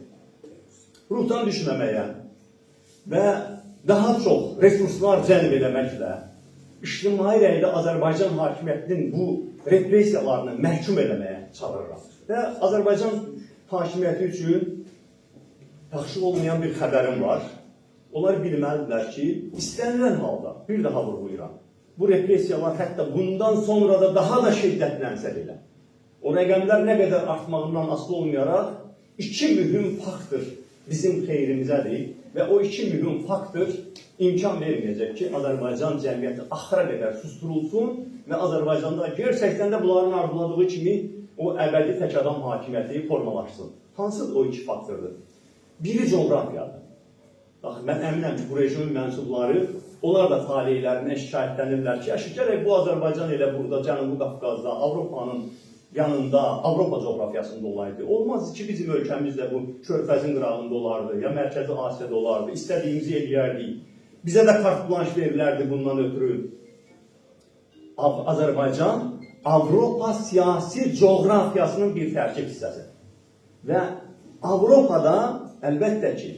ruhdan düşməməyə, və daha çox resurslar cəlb eləməklə ictimai rəydə Azərbaycan hakimiyyətinin bu repressiyalarını məhkum eləməyə çağırırlar. Və Azərbaycan hakimiyyəti üçün yaxşı olmayan bir xəbərim var. Onlar bilməlidirlər ki, istənilən halda, bir daha vurğulayıram, bu repressiyalar hətta bundan sonra da daha da şiddətlənsə belə, o rəqəmlər nə qədər artmağından asılı olmayaraq, iki mühüm faktor bizim xeyrimizədir və o iki mühüm faktor imkan verməyəcək ki, Azərbaycan cəmiyyəti axıra qədər susturulsun və Azərbaycanda gerçəkdən də bunların arzuladığı kimi o əbədi tək adam hakimiyyəti formalaşsın. Hansı o iki faktordur? Biri coğrafiyadır. Bax, mən əminəm ki, bu rejimin mənsubları, onlar da taleylərinə şikayətlənirlər ki, gərək bu Azərbaycan elə burada, Cənubi Qafqazda, Avropanın yanında, Avropa coğrafiyasında olaydı. Olmaz ki, bizim ölkəmizdə bu körfəzin qırağında olardı, ya Mərkəzi Asiyada olardı, istədiyimizi eləyərdik. Bizə də kart blanş verilərdi bundan ötürü. Azərbaycan, Avropa siyasi coğrafiyasının bir tərkib hissəsi. Və Avropada, əlbəttə ki,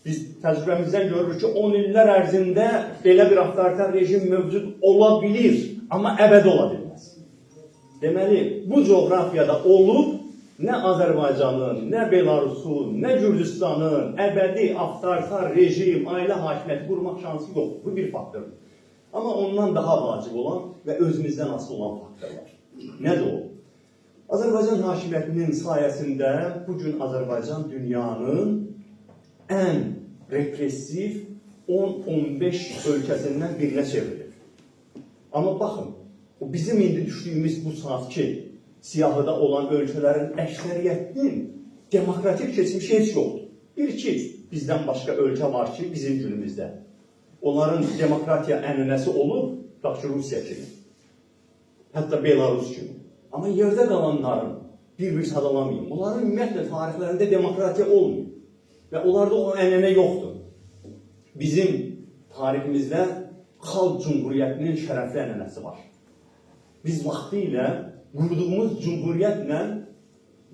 biz təcrübəmizdən görürük ki, 10 illər ərzində belə bir avtoritar rejim mövcud ola bilir, amma əbədi ola bilməz. Deməli, bu coğrafiyada olub, nə Azərbaycanın, nə Belarusun, nə Gürcüstanın əbədi avtoritar rejim, ailə hakimiyyəti qurmaq şansı yoxdur. Bu bir faktordur. Amma ondan daha vacib olan və özümüzdən asılı olan faktorlar. Nədir o? Azərbaycan hakimiyyətinin sayəsində bugün Azərbaycan dünyanın ən repressiv 10-15 ölkəsindən birinə çevrilir. Amma baxın, o bizim indi düşdüyümüz bu saatki siyahıda olan ölkələrin əksəriyyətinin demokratik keçmişi heç yoxdur. Bir-iki bizdən başqa ölkə var ki, bizim günümüzdə. Onların demokratiya ənənəsi olub, tutaq ki, Rusiya kimi, hətta Belarus kimi. Amma yerdə qalanların bir-bir sadalamayın. Onların ümumiyyətlə tarixlərində demokratiya olmuyor. Və onlarda o ənənə yoxdur. Bizim tariximizdə Xalq Cumhuriyyətinin şərəfli ənənəsi var. Biz vaxtı ilə qurduğumuz cumhuriyyətlə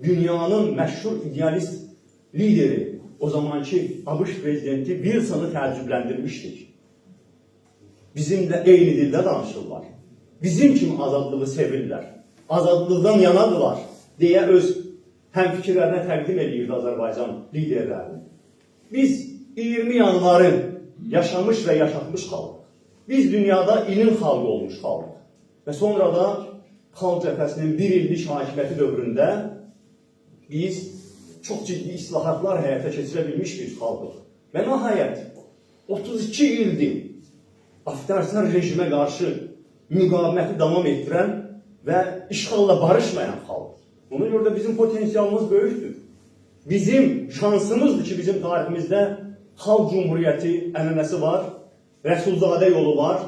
dünyanın məşhur idealist lideri, o zamanki ABŞ prezidenti Wilson'ı təəccübləndirmişdik. Bizimlə eyni dildə danışırlar. Bizim kimi azadlığı sevirlər. Azadlıqdan yanadırlar deyə öz həmfikirlərinə təqdim edirdi Azərbaycan liderlərini. Biz 20 yanvarı yaşamış və yaşatmış xalq. Biz dünyada ilin xalqı olmuş xalq. Və sonra da Xalq Cəbhəsinin bir illik hakimiyyəti dövründə biz çox ciddi islahatlar həyata keçirə bilmiş bir xalqıq. Və nəhayət 32 ildir avtoritar rejimə qarşı müqaviməti davam etdirən və işğalla barışmayan xalq. Ona görə də bizim potensialımız böyükdür. Bizim şansımızdır ki, bizim tariximizdə Xalq Cumhuriyyəti ənənəsi var, Rəsulzadə yolu var,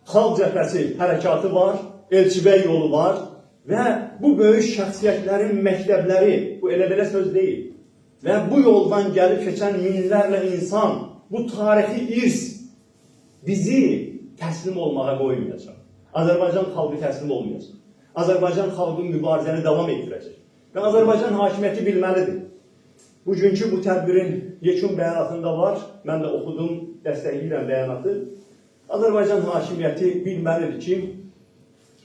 Xalq Cəbhəsi hərəkatı var, Elçibəy yolu var və bu böyük şəxsiyyətlərin məktəbləri, bu elə-belə söz deyil. Və bu yoldan gəlib keçən minlərlə insan, bu tarixi irs bizi təslim olmağa qoymayacaq. Azərbaycan xalqı təslim olmayacaq. Azərbaycan xalqı mübarizəni davam etdirəcək. Və Azərbaycan hakimiyyəti bilməlidir. Bugünkü bu tədbirin yekun bəyanatında var, mən də oxudum, dəstəkləyirəm bəyanatı. Azərbaycan hakimiyyəti bilməlidir ki,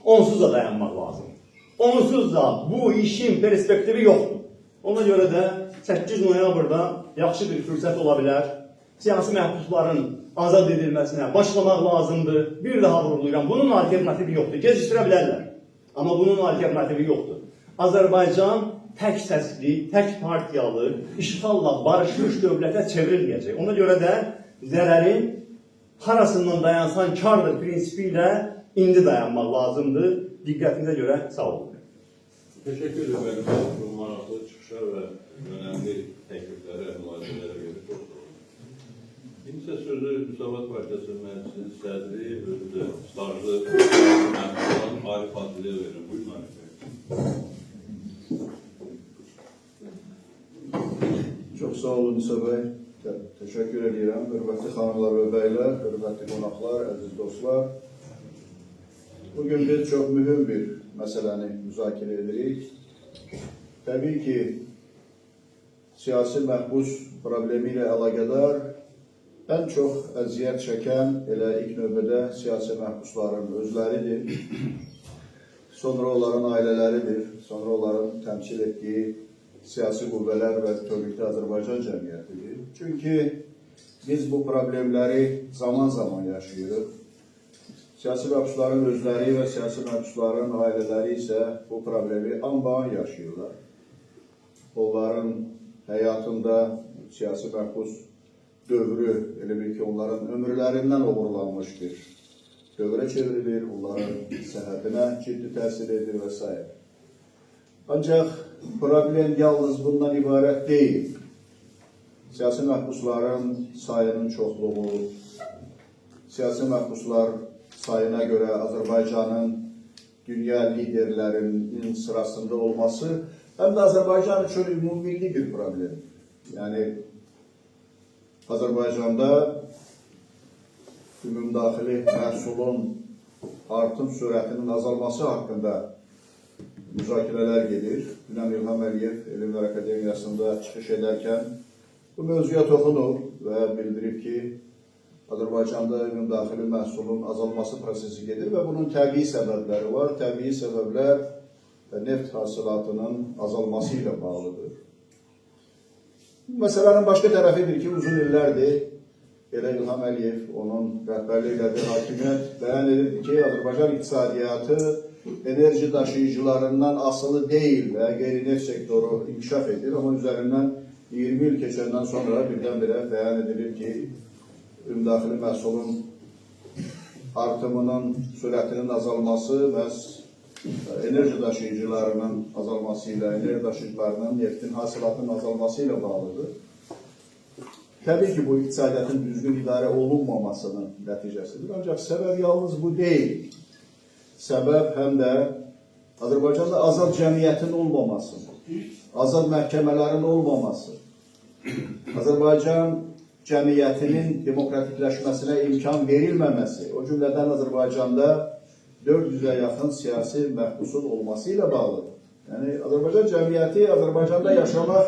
onsuz da dayanmaq lazım. Onsuz da bu işin perspektivi yoxdur. Ona görə də 8 noyabrda yaxşı bir fürsət ola bilər. Siyasi məhbusların azad edilməsinə başlamaq lazımdır. Bir daha vurğulayıram, bunun alternativi yoxdur. Gecikdirə bilərlər. Amma bunun alternativi yoxdur. Azərbaycan tək səsli, tək partiyalı, işğalla barışmış dövlətə çevrilməyəcək. Ona görə də zərərin harasından dayansan kardır prinsipi ilə indi dayanmaq lazımdır. Diqqətinizə görə sağ olun. Teşekkür ederim. Bu maraqlı çıxışlar və önemli təkliflərə, mülahizalərə görə çox sağ olun. İndi sözü Müsavat Partiyasının məclisi sədri, özü də stajlı məmurların Arif Adiliyə verin. Buyurun Arif Bey. Çox sağ olun İsa bəy. Təşəkkür edirəm. Hörmətli xanımlar və bəylər, hörmətli qonaqlar, əziz dostlar. Bugün biz çox mühüm bir məsələni müzakirə edirik. Təbii ki, siyasi məhbus problemi ilə əlaqədar ən çox əziyyət çəkən elə ilk növbədə siyasi məhbusların özləridir. Sonra onların ailələridir. Sonra onların təmsil etdiyi siyasi qüvvələr və bütövlükdə Azərbaycan cəmiyyətidir. Çünki biz bu problemləri zaman-zaman yaşayırıq. Siyasi məhbusların özləri və siyasi məhbusların ailələri isə bu problemi an-ban yaşayırlar. Onların həyatında siyasi məhbus dövrü, elə bil ki, onların ömürlərindən uğurlanmış bir dövrə çevrilir, onların səhhətinə ciddi təsir edir və s. Ancaq problem yalnız bundan ibarət deyil. Siyasi məhbusların sayının çoxluğu, siyasi məhbuslar sayına görə Azərbaycanın dünya liderlərinin sırasında olması həm də Azərbaycan üçün ümummilli bir problem. Yəni, Azərbaycanda ümumdaxili məhsulun artım sürətinin azalması haqqında müzakirələr gedir. Dünən İlham Əliyev Elm və Akademiyasında çıxış edərkən bu mövzuya toxunur və bildirib ki, Azərbaycanda ümumdaxili məhsulun azalması prosesi gedir və bunun təbii səbəbləri var. Təbii səbəblər neft hasilatının azalması ilə bağlıdır. Məsələnin başqa tərəfidir ki, uzun illərdir elə İlham Əliyev, onun rəhbərliyi ilə bir hakimiyyət bəyan edirdi ki, Azərbaycan iqtisadiyyatı enerji daşıyıcılarından asılı deyil və qeyri-neft sektoru inkişaf edir. Amma üzərindən 20 il keçəndən sonra birdən-birə bəyan edilir ki, ümumdaxili məhsulun artımının sürətinin azalması məhz enerji daşıyıcılarının azalması ilə, enerji daşıyıcılarının neftin hasilatının azalması ilə bağlıdır. Təbii ki, bu iqtisadiyyatın düzgün idarə olunmamasının nəticəsidir. Ancaq səbəb yalnız bu deyil. Səbəb həm də Azərbaycanda azad cəmiyyətin olmaması, azad məhkəmələrin olmaması, Azərbaycan cəmiyyətinin demokratikləşməsinə imkan verilməməsi, o cümlədən Azərbaycanda 400-ə yaxın siyasi məhbusun olması ilə bağlıdır. Yəni, Azərbaycan cəmiyyəti, Azərbaycanda yaşamaq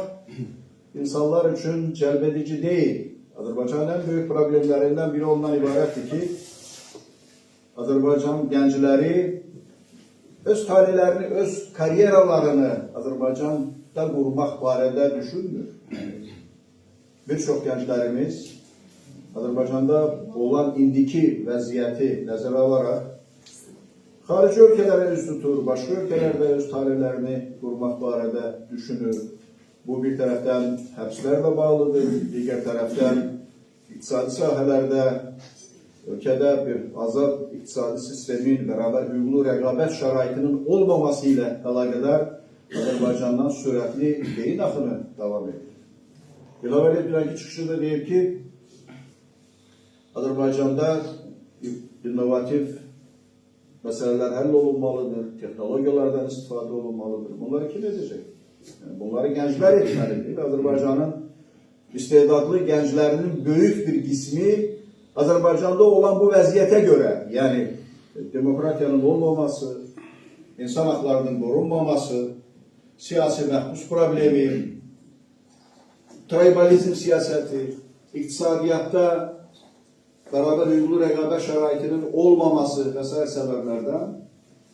insanlar üçün cəlbedici deyil. Azərbaycanın ən böyük problemlərindən biri ondan ibarətdir ki, Azərbaycan gəncləri öz talelərini, öz karyeralarını Azərbaycanda qurmaq barədə düşünmür. Bir çox gənclərimiz Azərbaycanda olan indiki vəziyyəti nəzərə alaraq xarici ölkələrə üz tutur, başqa ölkələrdə öz talələrini qurmaq barədə düşünür. Bu bir tərəfdən həbslərlə bağlıdır, digər tərəfdən iqtisadi sahələrdə ölkədə bir azad iqtisadi sistemin, bərabər hüquqlu rəqabət şəraitinin olmaması ilə əlaqədar Azərbaycandan sürətli beyin axını davam edir. İlham Əliyev dünənki çıxışında deyib ki, Azərbaycanda innovativ məsələlər həll olunmalıdır, texnologiyalardan istifadə olunmalıdır. Bunları kim edəcək? Yəni, bunları gənclər etməlidir. Azərbaycanın istedadlı gənclərinin böyük bir qismi Azərbaycanda olan bu vəziyyətə görə, yəni demokratiyanın olmaması, insan haqlarının qorunmaması, siyasi məhbus problemi, tribalizm siyasəti, iqtisadiyyatda bərabər hüquqlu rəqabət şəraitinin olmaması və s. səbəblərdən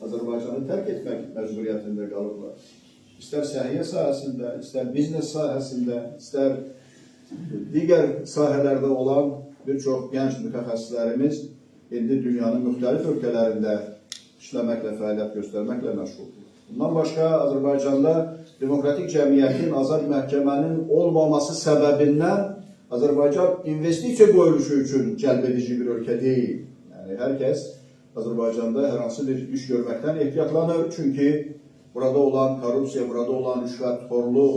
Azərbaycanı tərk etmək məcburiyyətində qalıblar. İstər səhiyyə sahəsində, istər biznes sahəsində, istər digər sahələrdə olan bir çox gənc mütəxəssislərimiz indi dünyanın müxtəlif ölkələrində işləməklə, fəaliyyət göstərməklə məşğuldur. Bundan başqa, Azərbaycanda demokratik cəmiyyətin, azad məhkəmənin olmaması səbəbindən Azərbaycan investisiya qoyuluşu üçün cəlbedici bir ölkə deyil. Yəni, hər kəs Azərbaycanda hər hansı bir iş görməkdən ehtiyatlanır. Çünki burada olan korrupsiya, burada olan rüşvətxorluq,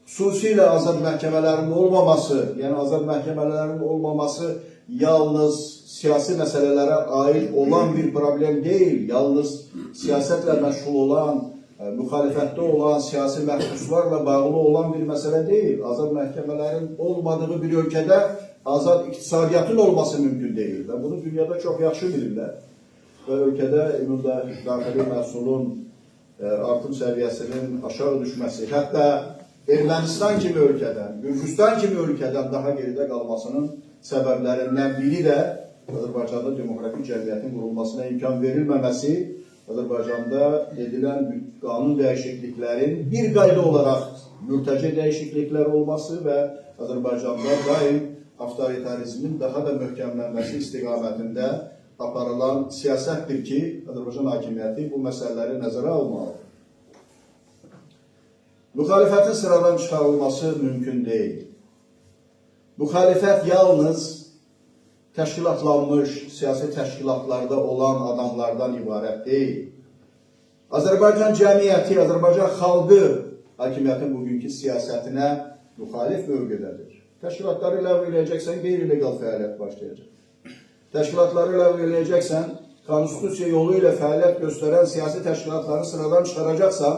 xüsusilə azad məhkəmələrin olmaması, yəni azad məhkəmələrin olmaması yalnız siyasi məsələlərə aid olan bir problem deyil. Yalnız siyasətlə məşğul olan, müxalifətdə olan, siyasi məhbuslarla bağlı olan bir məsələ deyil. Azad məhkəmələrin olmadığı bir ölkədə azad iqtisadiyyatın olması mümkün deyil. Və bunu dünyada çox yaxşı bilirlər. Və ölkədə ümumdaxili məhsulun artım səviyyəsinin aşağı düşməsi, hətta Ermənistan kimi ölkədən, Gürcüstan kimi ölkədən daha geridə qalmasının səbəblərindən biri də Azərbaycanda demokratik cəmiyyətin qurulmasına imkan verilməməsi, Azərbaycanda edilən qanun dəyişikliklərin bir qayda olaraq mürtəci dəyişikliklər olması və Azərbaycanda daim avtoritarizmin daha da möhkəmlənməsi istiqamətində aparılan siyasətdir ki, Azərbaycan hakimiyyəti bu məsələləri nəzərə almalıdır. Müxalifətin sıradan çıxarılması mümkün deyil. Müxalifət yalnız təşkilatlanmış siyasi təşkilatlarda olan adamlardan ibarət deyil. Azərbaycan cəmiyyəti, Azərbaycan xalqı hakimiyyətin bugünkü siyasətinə müxalif mövqedədir. Təşkilatları ləğv edəcəksən, qeyri-legal fəaliyyət başlayacaq. Təşkilatları ləğv edəcəksən, konstitusiya yolu ilə fəaliyyət göstərən siyasi təşkilatları sıradan çıxaracaqsan,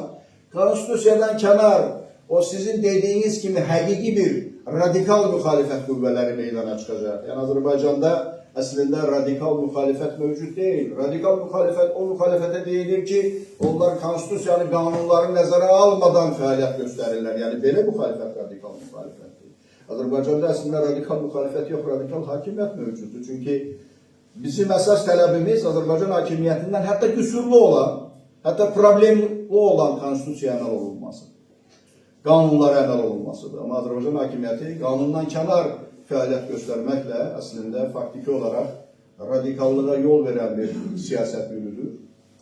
konstitusiyadan kənar, o sizin dediyiniz kimi həqiqi bir radikal müxalifət qüvvələri meydana çıxacaq. Yəni Azərbaycanda əslində radikal müxalifət mövcud deyil. Radikal müxalifət o müxalifətə deyilir ki, onlar konstitusiyanın qanunları nəzərə almadan fəaliyyət göstərirlər. Yəni belə müxalifət radikal müxalifətdir. Azərbaycanda əslində radikal müxalifət yox, radikal hakimiyyət mövcuddur. Çünki bizim əsas tələbimiz Azərbaycan hakimiyyətindən hətta qüsurlu olan, hətta problemli olan konstitusiyaya əməl olunması, qanunlara əməl olunmasıdır. Amma Azərbaycan hakimiyyəti qanundan kənar fəaliyyət göstərməklə əslində faktiki olaraq radikallığa yol verən bir siyasət yürüdür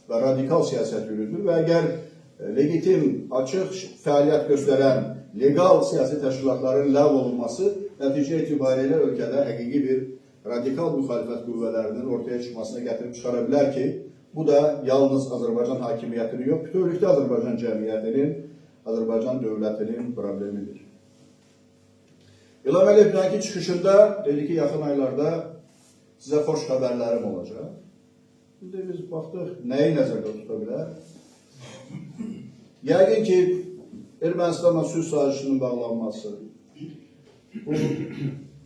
və radikal siyasət yürüdür və əgər legitim, açıq fəaliyyət göstərən legal siyasi təşkilatların ləğv olunması nəticə etibarilə ölkədə həqiqi bir radikal müxalifət qüvvələrinin ortaya çıxmasına gətirib çıxara bilər ki, bu da yalnız Azərbaycan hakimiyyətinin yox, bütövlükdə Azərbaycan cəmiyyətinin, Azərbaycan dövlətinin problemidir. İlham Əliyev dünənki çıxışında dedi ki, yaxın aylarda sizə xoş xəbərlərim olacaq. Şimdi biz baxdıq, nəyi nəzərdə tuta bilər? Yəqin ki, Ermənistanla sülh sazişinin bağlanması, bu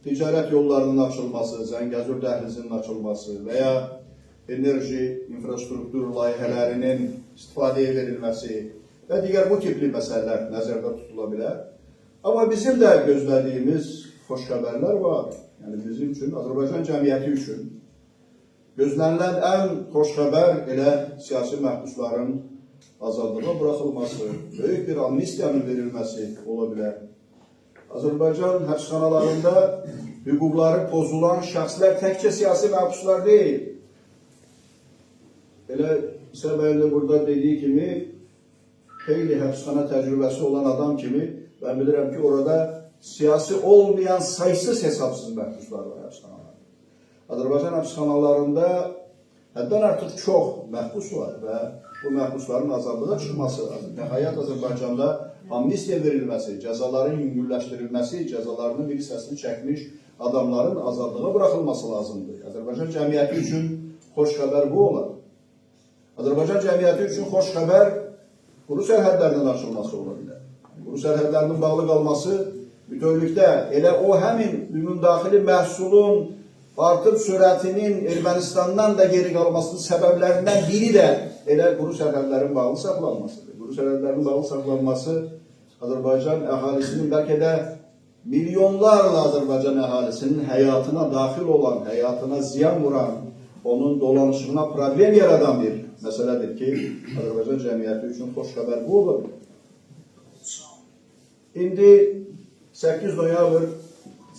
ticarət yollarının açılması, Zəngəzur dəhlizinin açılması və ya enerji infrastruktur layihələrinin istifadəyə verilməsi və digər bu tipli məsələlər nəzərdə tutula bilər. Amma bizim də gözlədiyimiz xoş xəbərlər var. Yəni bizim üçün, Azərbaycan cəmiyyəti üçün gözlənilən ən xoş xəbər elə siyasi məhbusların azadlığa buraxılması, böyük bir amnistiyanın verilməsi ola bilər. Azərbaycan həbsxanalarında hüquqları pozulan şəxslər təkcə siyasi məhbuslar deyil. Elə İsa bəyin də burada dediyi kimi, xeyli həbsxana təcrübəsi olan adam kimi, ben bilirəm ki, orada siyasi olmayan saysız hesapsız məhbuslar var həbsxanalarda. Azərbaycan həbsxanalarında həddən artıq çox məhbus var və bu məhbusların azadlığa çıxması, nəhayət Azərbaycanda amnistiya verilməsi, cəzaların yüngülləşdirilməsi, cəzalarının bir hissəsini çəkmiş adamların azadlığa buraxılması lazımdır. Azərbaycan cəmiyyəti üçün xoş xəbər bu olar. Azərbaycan cəmiyyəti üçün xoş xəbər quru sərhədlərinin açılması ola bilər. Quru sərhədlərinin bağlı qalması bütövlükdə elə o həmin ümumdaxili məhsulun artıb sürətinin Ermənistandan da geri qalmasının səbəblərindən biri də elə quru sərhədlərin bağlı saxlanmasıdır. Quru sərhədlərin bağlı saxlanması Azərbaycan əhalisinin bəlkə də milyonlarla Azərbaycan əhalisinin həyatına daxil olan, həyatına ziyan vuran, onun dolanışığına problem yaradan bir məsələdir ki, Azərbaycan cəmiyyəti üçün xoş xəbər bu olur. İndi 8 noyabr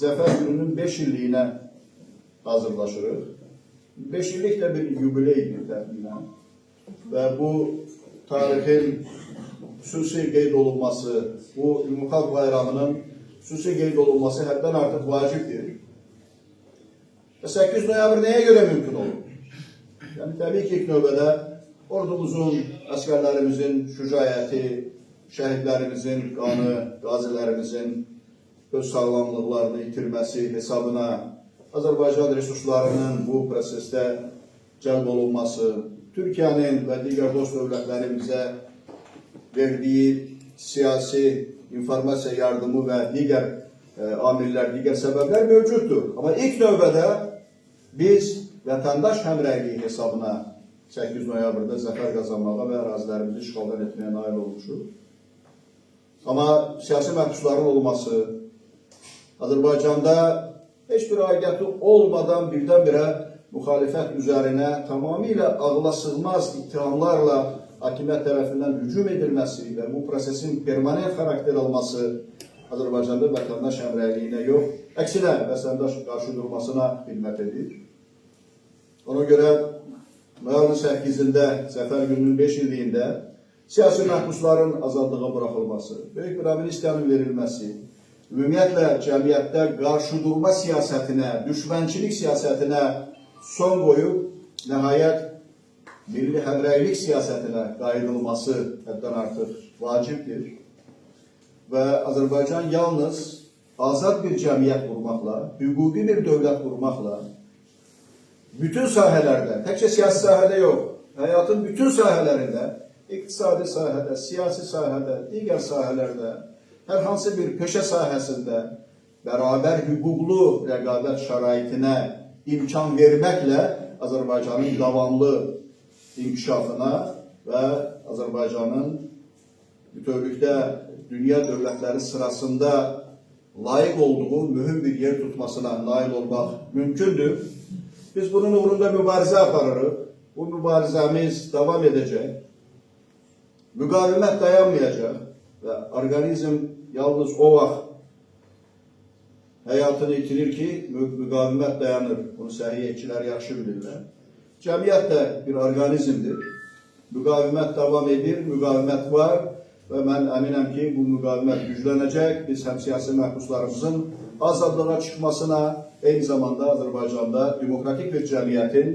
Zəfər gününün 5 illiyinə hazırlaşırıq. 5 illik də bir yubileydir təxminən. Və bu tarixin xüsusi qeyd olunması, bu Ümumxalq bayramının xüsusi qeyd olunması həddən artıq vacibdir. Və 8 noyabr nəyə görə mümkün olur? Yəni, təbii ki, ilk növbədə ordumuzun, əskərlərimizin şücaəti, şəhidlərimizin qanı, qazilərimizin öz sağlamlıqlarını itirməsi hesabına Azərbaycan resurslarının bu prosesdə cəlb olunması, Türkiyənin və digər dost dövlətlərin bizə verdiyi siyasi informasiya yardımı və digər amillər, digər səbəblər mövcuddur. Amma ilk növbədə biz vətəndaş həmrəyliyi hesabına 8 noyabrda zəfər qazanmağa və ərazilərimizi işğaldan etməyə nail olmuşuq. Amma siyasi məhbusların olması, Azərbaycanda heç bir aidiyyəti olmadan birdən-birə müxalifət üzərinə tamamilə ağla sığmaz ittihamlarla hakimiyyət tərəfindən hücum edilməsi və bu prosesin permanent xarakter alması Azərbaycanda vətəndaş həmrəyliyinə yox, əksinə vətəndaş qarşıdurmasına xidmət edir. Ona görə noyabrın 8-də, Zəfər gününün 5 illiyində siyasi məhbusların azadlığa buraxılması, böyük bir amnistiyanın verilməsi, ümumiyyətlə cəmiyyətdə qarşıdurma siyasətinə, düşmənçilik siyasətinə son qoyub, nəhayət milli həmrəylik siyasətinə qayıdılması həddən artıq vacibdir. Və Azərbaycan yalnız azad bir cəmiyyət qurmaqla, hüquqi bir dövlət qurmaqla, bütün sahələrdə, təkcə siyasi sahədə yox, həyatın bütün sahələrində, iqtisadi sahədə, siyasi sahədə, digər sahələrdə, hər hansı bir peşə sahəsində bərabər hüquqlu rəqabət şəraitinə imkan verməklə Azərbaycanın davamlı inkişafına və Azərbaycanın bütövlükdə dünya dövlətləri sırasında layiq olduğu mühüm bir yer tutmasına nail olmaq mümkündür. Biz bunun uğrunda mübarizə aparırıq. Bu mübarizəmiz davam edəcək. Müqavimət dayanmayacaq və orqanizm yalnız o vaxt həyatını itirir ki, müqavimət dayanır. Bunu səhiyyəçilər yaxşı bilirlər. Cəmiyyət də bir orqanizmdir. Müqavimət davam edir, müqavimət var və mən əminəm ki, bu müqavimət güclənəcək. Biz həm siyasi məhbuslarımızın azadlığa çıxmasına, eyni zamanda Azərbaycanda demokratik bir cəmiyyətin,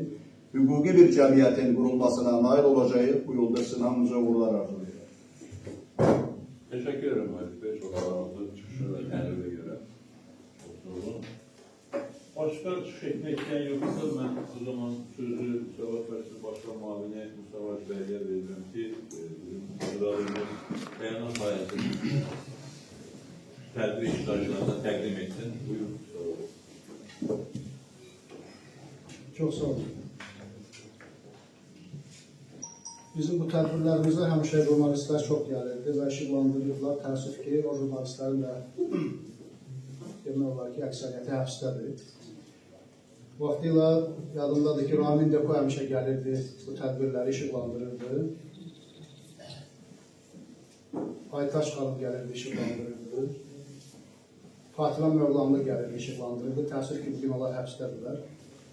hüquqi bir cəmiyyətin qurulmasına nail olacağıq. Bu yolda sizin hamınıza uğurlar arzulayıram. Teşekkür ederim Halit Bey. Çok aramızda çıkışı ve kendinize göre. Başka çıkış etmek isteyen yoksa ben o zaman sözü Müsavat Partisi Başkan Muavini Mustafa Bey'e veriyorum ki sıralımız beyanan sayesinde tədbir iştirakçılarına təqdim etsin. Buyurun Mustafa. Çox sağ olun. Bizim bu tədbirlərimizdə həmişə jurnalistlər çox gəlirdi və işıqlandırırdılar. Təəssüf ki, o jurnalistlərin də demək olar ki, əksəriyyəti həbsdədir. Vaxtilə yadımdadır ki, Ramin Deko həmişə gəlirdi, bu tədbirləri işıqlandırırdı. Aytaş xanım gəlirdi, işıqlandırırdı. Fatilə Mövlamlı gəlirdi, işıqlandırırdı. Təəssüf ki, bugün onlar həbsdədirlər.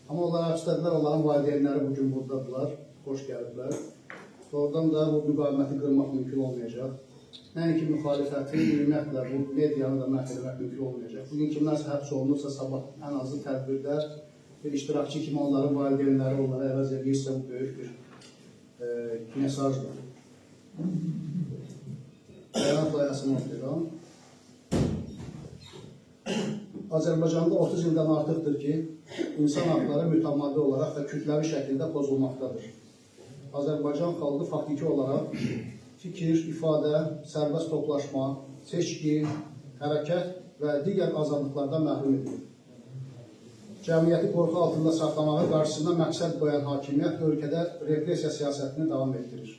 Amma onlar həbsdədirlər, onların valideynləri bugün buradadırlar, xoş gəliblər. Oradan da bu müqaviməti qırmaq mümkün olmayacaq. Nəinki müxalifəti, ümumiyyətlə bu medianı da məhv etmək mümkün olmayacaq. Bugün kimlərsə həbs olunursa, sabah ən azı tədbirdə bir iştirakçı kimi onların valideynləri onlara əvəz edirsə, bu böyük bir mesajdır. Bəyanat layihəsini oxuyuram. Azərbaycanda 30 ildən artıqdır ki, insan haqları mütəmadi olaraq və kütləvi şəkildə pozulmaqdadır. Azərbaycan xalqı faktiki olaraq fikir, ifadə, sərbəst toplaşma, seçki, hərəkət və digər azadlıqlardan məhrum edilir. Cəmiyyəti qorxu altında saxlamağı qarşısında məqsəd qoyan hakimiyyət ölkədə repressiya siyasətini davam etdirir.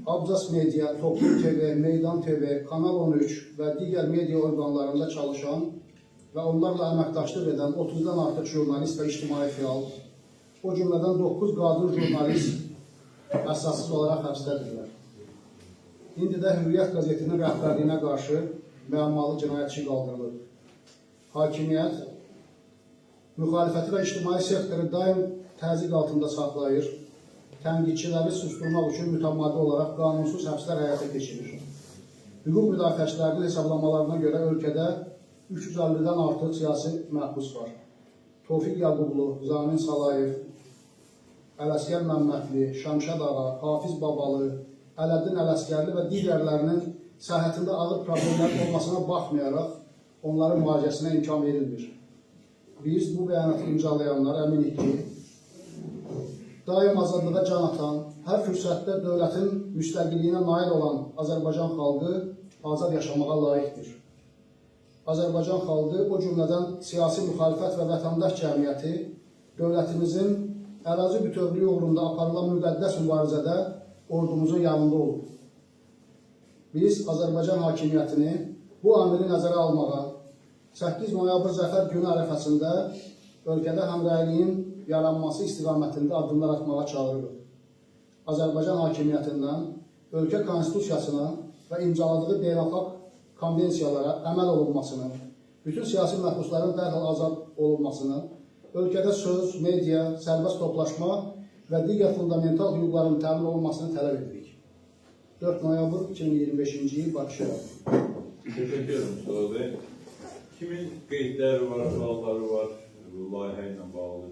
Abzas Media, Toplum TV, Meydan TV, Kanal 13 və digər media orqanlarında çalışan və onlarla əməkdaşlıq edən 30-dan artıq jurnalist və ictimai fəal, o cümlədən 9 qadın jurnalist əsassız olaraq həbsdədirlər. İndi də Hürriyyət qəzetinin rəhbərliyinə qarşı müəmmalı cinayətçi qaldırılır. Hakimiyyət müxalifəti və ictimai sektoru daim təzyiq altında saxlayır, tənqidçiləri susturmaq üçün mütəmadi olaraq qanunsuz həbslər həyata keçirir. Hüquq müdafiəçilərinin hesablamalarına görə ölkədə 350-dən artıq siyasi məhbus var. Tofiq Yaqublu, Zamin Salayev, Ələsgər Məmmədli, Şəmşəd Ağa, Hafiz Babalı, Ələddin Ələsgərli və digərlərinin səhhətində ağır problemlər olmasına baxmayaraq onların müalicəsinə imkan verilmir. Biz bu bəyanatı imzalayanlar əminik ki, daim azadlığa can atan, hər fürsətdə dövlətin müstəqilliyinə nail olan Azərbaycan xalqı azad yaşamağa layiqdir. Azərbaycan xalqı, o cümlədən siyasi müxalifət və vətəndaş cəmiyyəti dövlətimizin ərazi bütövlüyü uğrunda aparılan müqəddəs mübarizədə ordumuzun yanında olub. Biz Azərbaycan hakimiyyətini bu amili nəzərə almağa, 8 noyabr Zəfər günü ərəfəsində ölkədə həmrəyliyin yaranması istiqamətində addımlar atmağa çağırırıq. Azərbaycan hakimiyyətindən ölkə konstitusiyasına və imzaladığı beynəlxalq konvensiyalara əməl olunmasını, bütün siyasi məhbusların dərhal azad olunmasını, ölkədə söz, media, sərbəst toplaşma və digər fundamental hüquqların təmin olunmasını tələb edirik. 4 noyabr 2025-ci il Bakı şəhəri. Teşekkür ederim Mustafa Bey. Kimin qeydləri var, sualları var bu layihə ilə bağlı?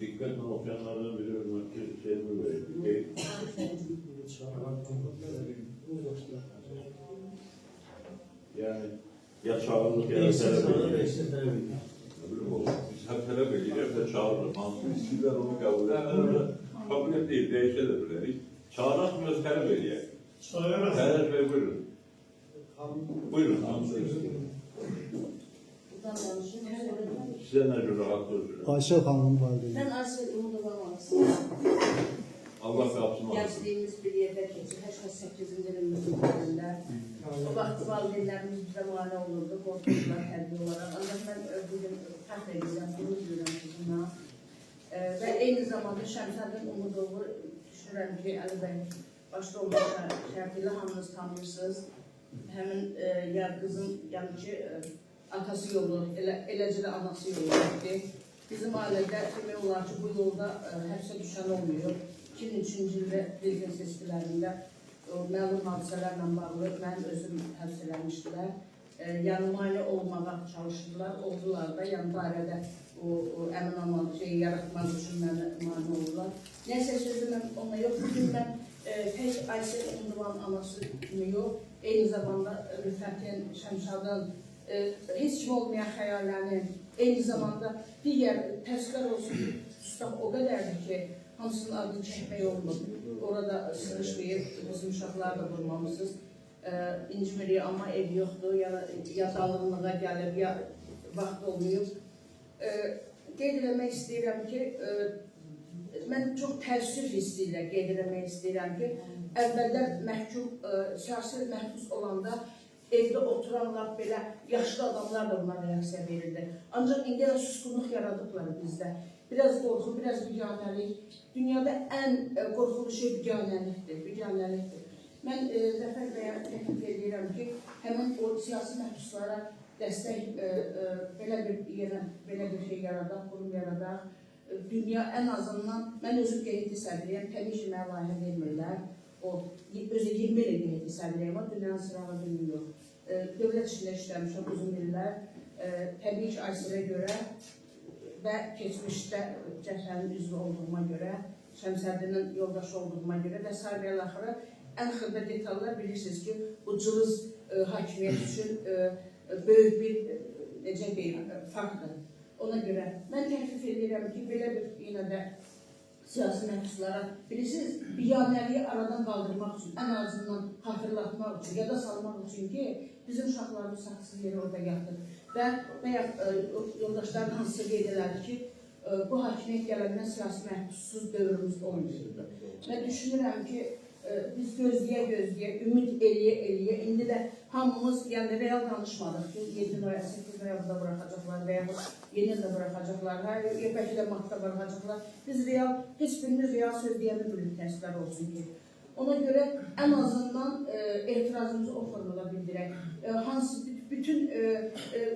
Diqqətlə oxuyanlardan biri hörmətli Selmi Bey. Yani ya çağırılır ya da tələb edilir. Biz hep tələb edilir, hep de çağırırız. Hansı istəyirlər onu qəbul etmir. Kabul etmir, değişə də bilərik. Çağıraq mı, tələb edək? Tələb Bey, buyurun. Buyurun, hanımefendi. Size ne göre haklı özür. Aysel xanım var deyil. Ben Aysel Umudova Mahsusu. Allah kapsın olsun. Gençliğimiz bir yerde geçti. 88'in dilimizin üzerinde. O vakti valideynlerimiz bize mani olurdu. Korkuttular terbiye olarak. Ancak ben bugün fərq edeceğim. Bunu diyorum sizinle. Ve aynı zamanda Şəmsəddin Umudovu düşünürəm ki, Əli Bəy başta olmaqla şərtilə hamınız tanıyırsınız. Həmin qızın yəni ki, atası yolu, eləcə də anası yolu etdi. Bizim ailədə demək olar ki, bu yolda həbsə düşən olmuyor. 2003-cü ildə prezident seçkilərində məlum hadisələrlə bağlı mənim özüm həbs eləmişdilər. Yəni mane olmağa çalışırlar, oldular da, yəni dairədə o əmin olmaq şeyi yaratmaq üçün mane olurlar. Nəysə sözüm ona yox, bugün mən tək Aysel Umudovanın anası kimi yox, eyni zamanda Rüfətin, Şəmşadın, heç kim olmayan xəyallərin, eyni zamanda digər təsvir olsun ki, ustaq o qədərdir ki, hamısının adını çəkmək olmur. Orada sıxışmayıb, bizim uşaqlar da vurmamısınız. İncimirik, amma ev yoxdur, ya dalğınlığa gəlib, ya vaxt olmayıb. Qeyd eləmək istəyirəm ki, mən çox təəssüf hissi ilə qeyd eləmək istəyirəm ki, əvvəldən məhkum, siyasi məhbus olanda evdə oturanlar belə, yaşlı adamlar da buna reaksiya verirdi. Ancaq indi də susqunluq yaradıblar bizdə. Biraz qorxu, biraz biganəlik. Dünyada ən qorxulu şey biganəlikdir. Mən Zəfər bəyə təklif edirəm ki, həmin o siyasi məhbuslara dəstək belə bir şey yaradaq, qurum yaradaq. Dünya ən azından, mən özüm qeyd sədriyəm, təbii ki, mənə layihə vermirlər. Özü 20 il qeyd sədriyəm, o dünyanın sırağı bilmiyor. Dövlət içində işləmişəm uzun illər. Təbii ki, Ayselə görə və keçmişdə cəhlənin üzvü olduğuma görə, Şəmsəddinin yoldaşı olduğuma görə və sairə axırı ən xırda detallar bilirsiniz ki, bu cılız hakimiyyət üçün böyük bir, necə deyim, faktdır. Ona görə mən təklif edirəm ki, belə bir yenə də siyasi məhbuslara, bilirsiniz, biganəliyi aradan qaldırmaq üçün, ən azından xatırlatmaq üçün, yada salmaq üçün ki, bizim uşaqlarımız saxsız yeri orada yatır. Və yoldaşların hansısa qeyd elədi ki, bu hakimiyyət gələndən siyasi məhbussuz dövrümüz olmuşdur. Mən düşünürəm ki, biz gözləyə, ümid eləyə, indi də hamımız, yəni real danışmadıq ki, 7 noyabr, 8 noyabrda buraxacaqlar və ya yeni ildə buraxacaqlar, bəlkə də martda buraxacaqlar. Biz real, heç birimiz real söz deyəmir bölüm təsvir olsun ki. Ona görə ən azından etirazımızı o formada bildirək. Hansı bütün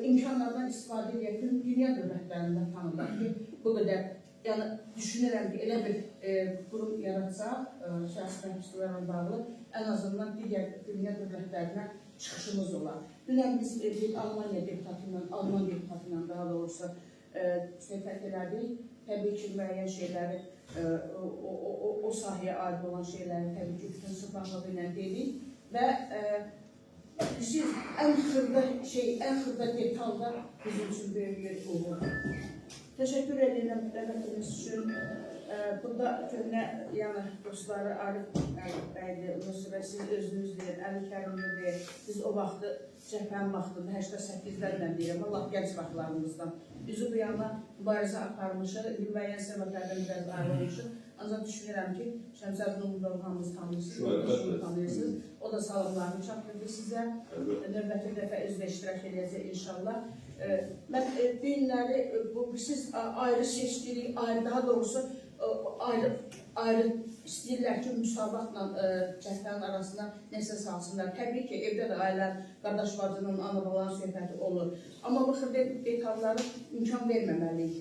imkanlardan istifadə edək, bütün dünya dövlətlərindən tanıdaq ki, bu qədər. Yəni, düşünürəm ki, elə bir qurum yaratsaq, siyasi məhbuslarla bağlı, ən azından digər dünya dövlətlərinə çıxışımız olar. Dünən biz Alman deputatıyla daha doğrusu söhbət elədik. Təbii ki, müəyyən şeyləri, o sahəyə aid olan şeyləri təbii ki, bütün sıfırlığı ilə dedik və ən xırda detalda bizim üçün böyük bir olur. Təşəkkür edirəm dəvətiniz üçün. Burada köhnə dostları Arif bəydir, Nusrə, siz özünüz deyir, Əli Kərimli deyir. Biz o vaxtı cəbhənin vaxtında 88-lərdən deyirəm, lap gənc vaxtlarımızdan üzü bu yana mübarizə aparmışıq, müəyyən səbəblərdən biraz ayrılmışıq. Ancaq düşünürəm ki, Şəmsəd Nurmudovu hamınız tanıyırsınız, tanıyırsınız. O da salamlarını çatdırdı sizə. Növbəti dəfə özlə iştirak edəcək inşallah. Mən bu günləri, siz ayrı seçdirik, daha doğrusu ayrı istəyirlər ki, müsabatla cəbhənin arasında nəsə salsınlar. Təbii ki, evdə də ailə, qardaş bacının, ana balanın söhbəti olur. Amma bu xırda detalları imkan verməməliyik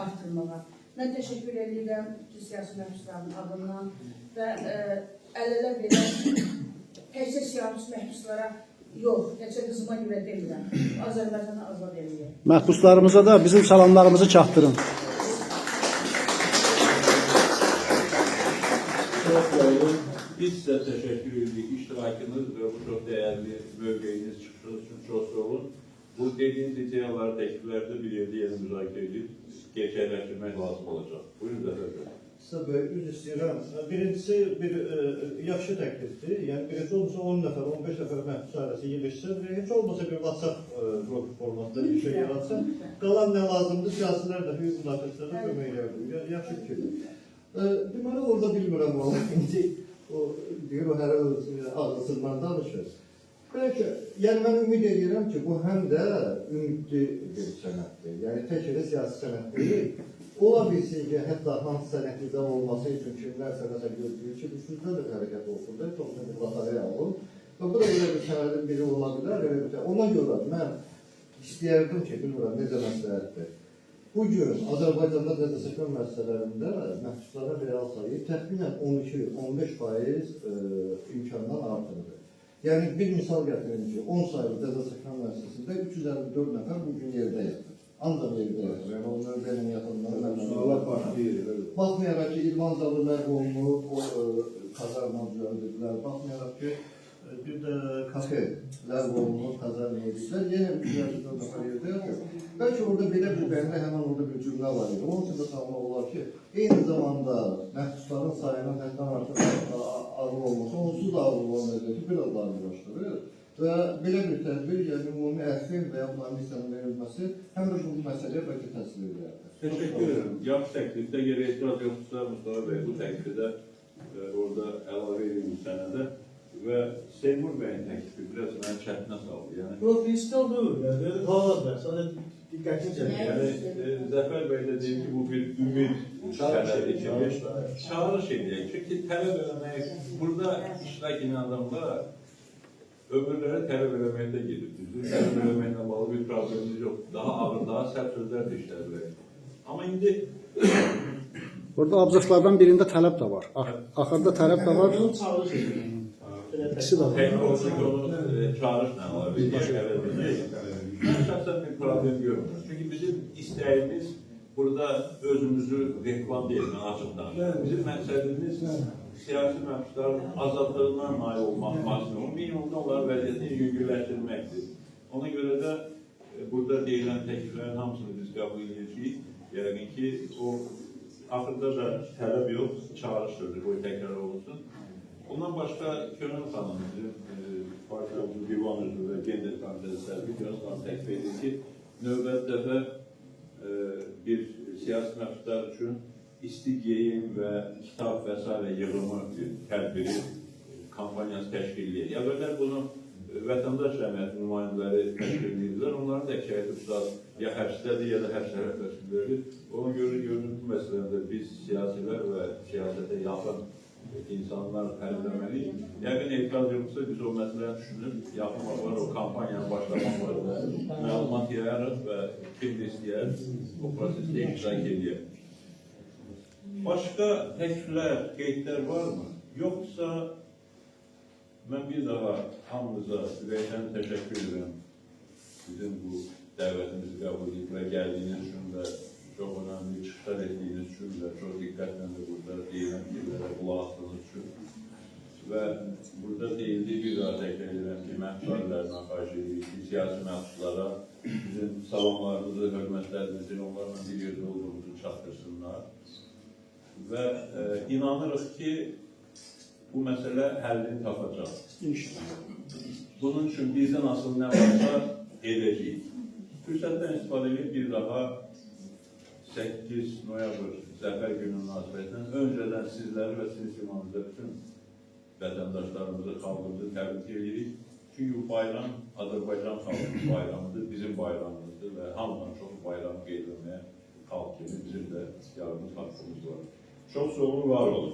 artırmağa. Mən təşəkkür edirəm ki, siyasi məhbusların adından və əl-ələ verən təkcə siyasi məhbuslara yox, təkcə qızıma görə demirəm, Azərbaycanı azad edəyək. Məhbuslarımıza da bizim salamlarımızı çatdırın. Biz sizə təşəkkür edirik. İştirakınız və bu çox dəyərli mövqeyiniz çıxışınız üçün çox sağ olun. Bu dediyiniz ideyaları, təklifləri bir yerdə yeni müzakirə edib gerçəkləşdirmək lazım olacaq. Buyurun Zəfər bəy. Sizə böyük üzr istəyirəm. Birincisi bir yaxşı təklifdir. Yəni birinci olmasa 10 nəfər, 15 nəfər məhbus ailəsi yığışsın və heç olmasa bir WhatsApp qrup formasında bir şey yaratsın. Qalan nə lazımdır, siyasilər də hüquq müdafiəçilərə kömək edir. Yaxşı fikirdir. Deməli orada bilmirəm o indi o deyir o hər ağzından danışır. Bəlkə, yəni mən ümid edirəm ki, bu həm də ümidli bir sənətdir. Yəni tək elə siyasi sənət deyil. Ola bilsin ki, hətta hansısa nəticə olması üçün kimlərsə nəsə gözləyir ki, bu sözdə də hərəkət olsun da, çox bir lataya alın. Və bu da elə bir sənədin biri ola bilər. Ona görə mən istəyərdim ki, bilmirəm, necə məsləhətdir. Bugün Azərbaycanda cəzaçəkmə müəssisələrində məhbuslara real sayı təxminən 12-15% imkandan artırdır. Yəni bir misal gətirin ki, 10 sayılı cəzaçəkmə müəssisəsində 354 nəfər bugün yerdə yatır. Ancaq yerdə yatır. Yəni onların benim yatırımları baxmayaraq ki, İlman zalı ləğv olunub, o kazarma düzəldiklər, baxmayaraq ki, bir də kafe ləğv olunub, kazarma ediklər, yenə 354 nəfər yerdə yatır. Bəlkə orada belə bir bəndə həmən orada bir cümlə var idi. Onun üçün də sanmaq olar ki, eyni zamanda məhbusların sayının həddən artıq ağır olması, onsuz da ağır olan vəziyyəti biraz daha ağırlaşdırır. Və belə bir tədbir, yəni ümumi əfvin və ya amnistiyanın verilməsi həm də bu məsələyə bəlkə təsir edir. Təşəkkür edirəm. Yaxşı təklifdə gərək etiraz yoxdursa, Mustafa bəy, bu təklifdə orada əlavə edilir sənədə və Seymur bəyin təklifi biraz məni çətinə saldı. Yox, riskli olur. Yəni, qalmazlar. Sadəcə diqqətini çəkir. Yəni, Zəfər bəy də deyir ki, bu bir ümid tələb edilir. Çağırış edək. Çünki tələb eləmək, burada iştirak edən adamlar ömürlərə tələb eləməkdə gedir. Tələb eləməklə bağlı bir problemimiz yox. Daha ağır, daha sərt sözlər də işlədir. Amma indi Burada abzaslardan birində tələb də var. Axırda tələb də var. Onu çağırış edir. İkisi də var. teknolojik onu çağırışla alabilir. Ben şahsen bir problem görmüyorum. Çünkü bizim isteğimiz burada özümüzü reklam değil, açıktan. Bizim məqsədimiz siyasi məhbusların azadlığına nail olmaq maksimum, minimumda onların vəziyyətini yüngülləşdirməkdir. Ona görə də burada deyilən təkliflərin hamısını biz qəbul edirik. Yəni ki, o axırda da tələb yox, çağırış sözü, bu təkrar olunsun. Ondan başqa Könül xanım, bizim partiyamızın divan üzvü və Gender Komitəsi sərbi Könül xanım təklif edir ki, növbəti dəfə bir siyasi məhbuslar üçün isti geyim və kitab və s. yığımı tədbiri kampaniyası təşkil edir. Əvvəllər bunu vətəndaş cəmiyyəti nümayəndələri təşkil edirlər. Onların da əksəriyyəti ya həbsdədir, ya da həbs tərəf təşkilləri. Ona görə görünür bu məsələdə biz siyasilər və siyasətə yaxın insanlar həllləməliyik. Yəqin etiraz yoxsa biz o məsələni düşünüb yapmaq var, o kampaniyanı başlamaq var və məlumat yayarıq və kim istəyər o prosesdə iştirak edir. Başqa təkliflər, qeydlər varmı? Yoxsa mən bir daha hamınıza ürəkdən təşəkkür edirəm. Bizim bu dəvətimizi qəbul edib və gəldiyiniz üçün və çox önemli çıxışlar etdiyiniz üçün və çox diqqətlə də burada deyilən şeylərə qulaq asdığınız üçün və burada deyildiyi bir daha təkrar edirəm ki, məhbuslarlarına xahiş edirik ki, siyasi məhbuslara bizim salamlarımızı, hörmətlərimizi, onlarla bir yerdə olduğumuzu çatdırsınlar və inanırıq ki, bu məsələ həllini tapacaq. bunun üçün bizdən asılı nə varsa edəcəyik. Fürsətdən istifadə edib bir daha 8 noyabr Zəfər günü münasibətindən öncədən sizləri və sizin simanızda bütün vətəndaşlarımızı, xalqımızı təbrik edirik. Çünki bu bayram Azərbaycan xalqının bayramıdır, bizim bayramımızdır və hamıdan çox bayram qeyd etməyə xalq kimi bizim də yardım haqqımız var. Çox sağ olun, var olun.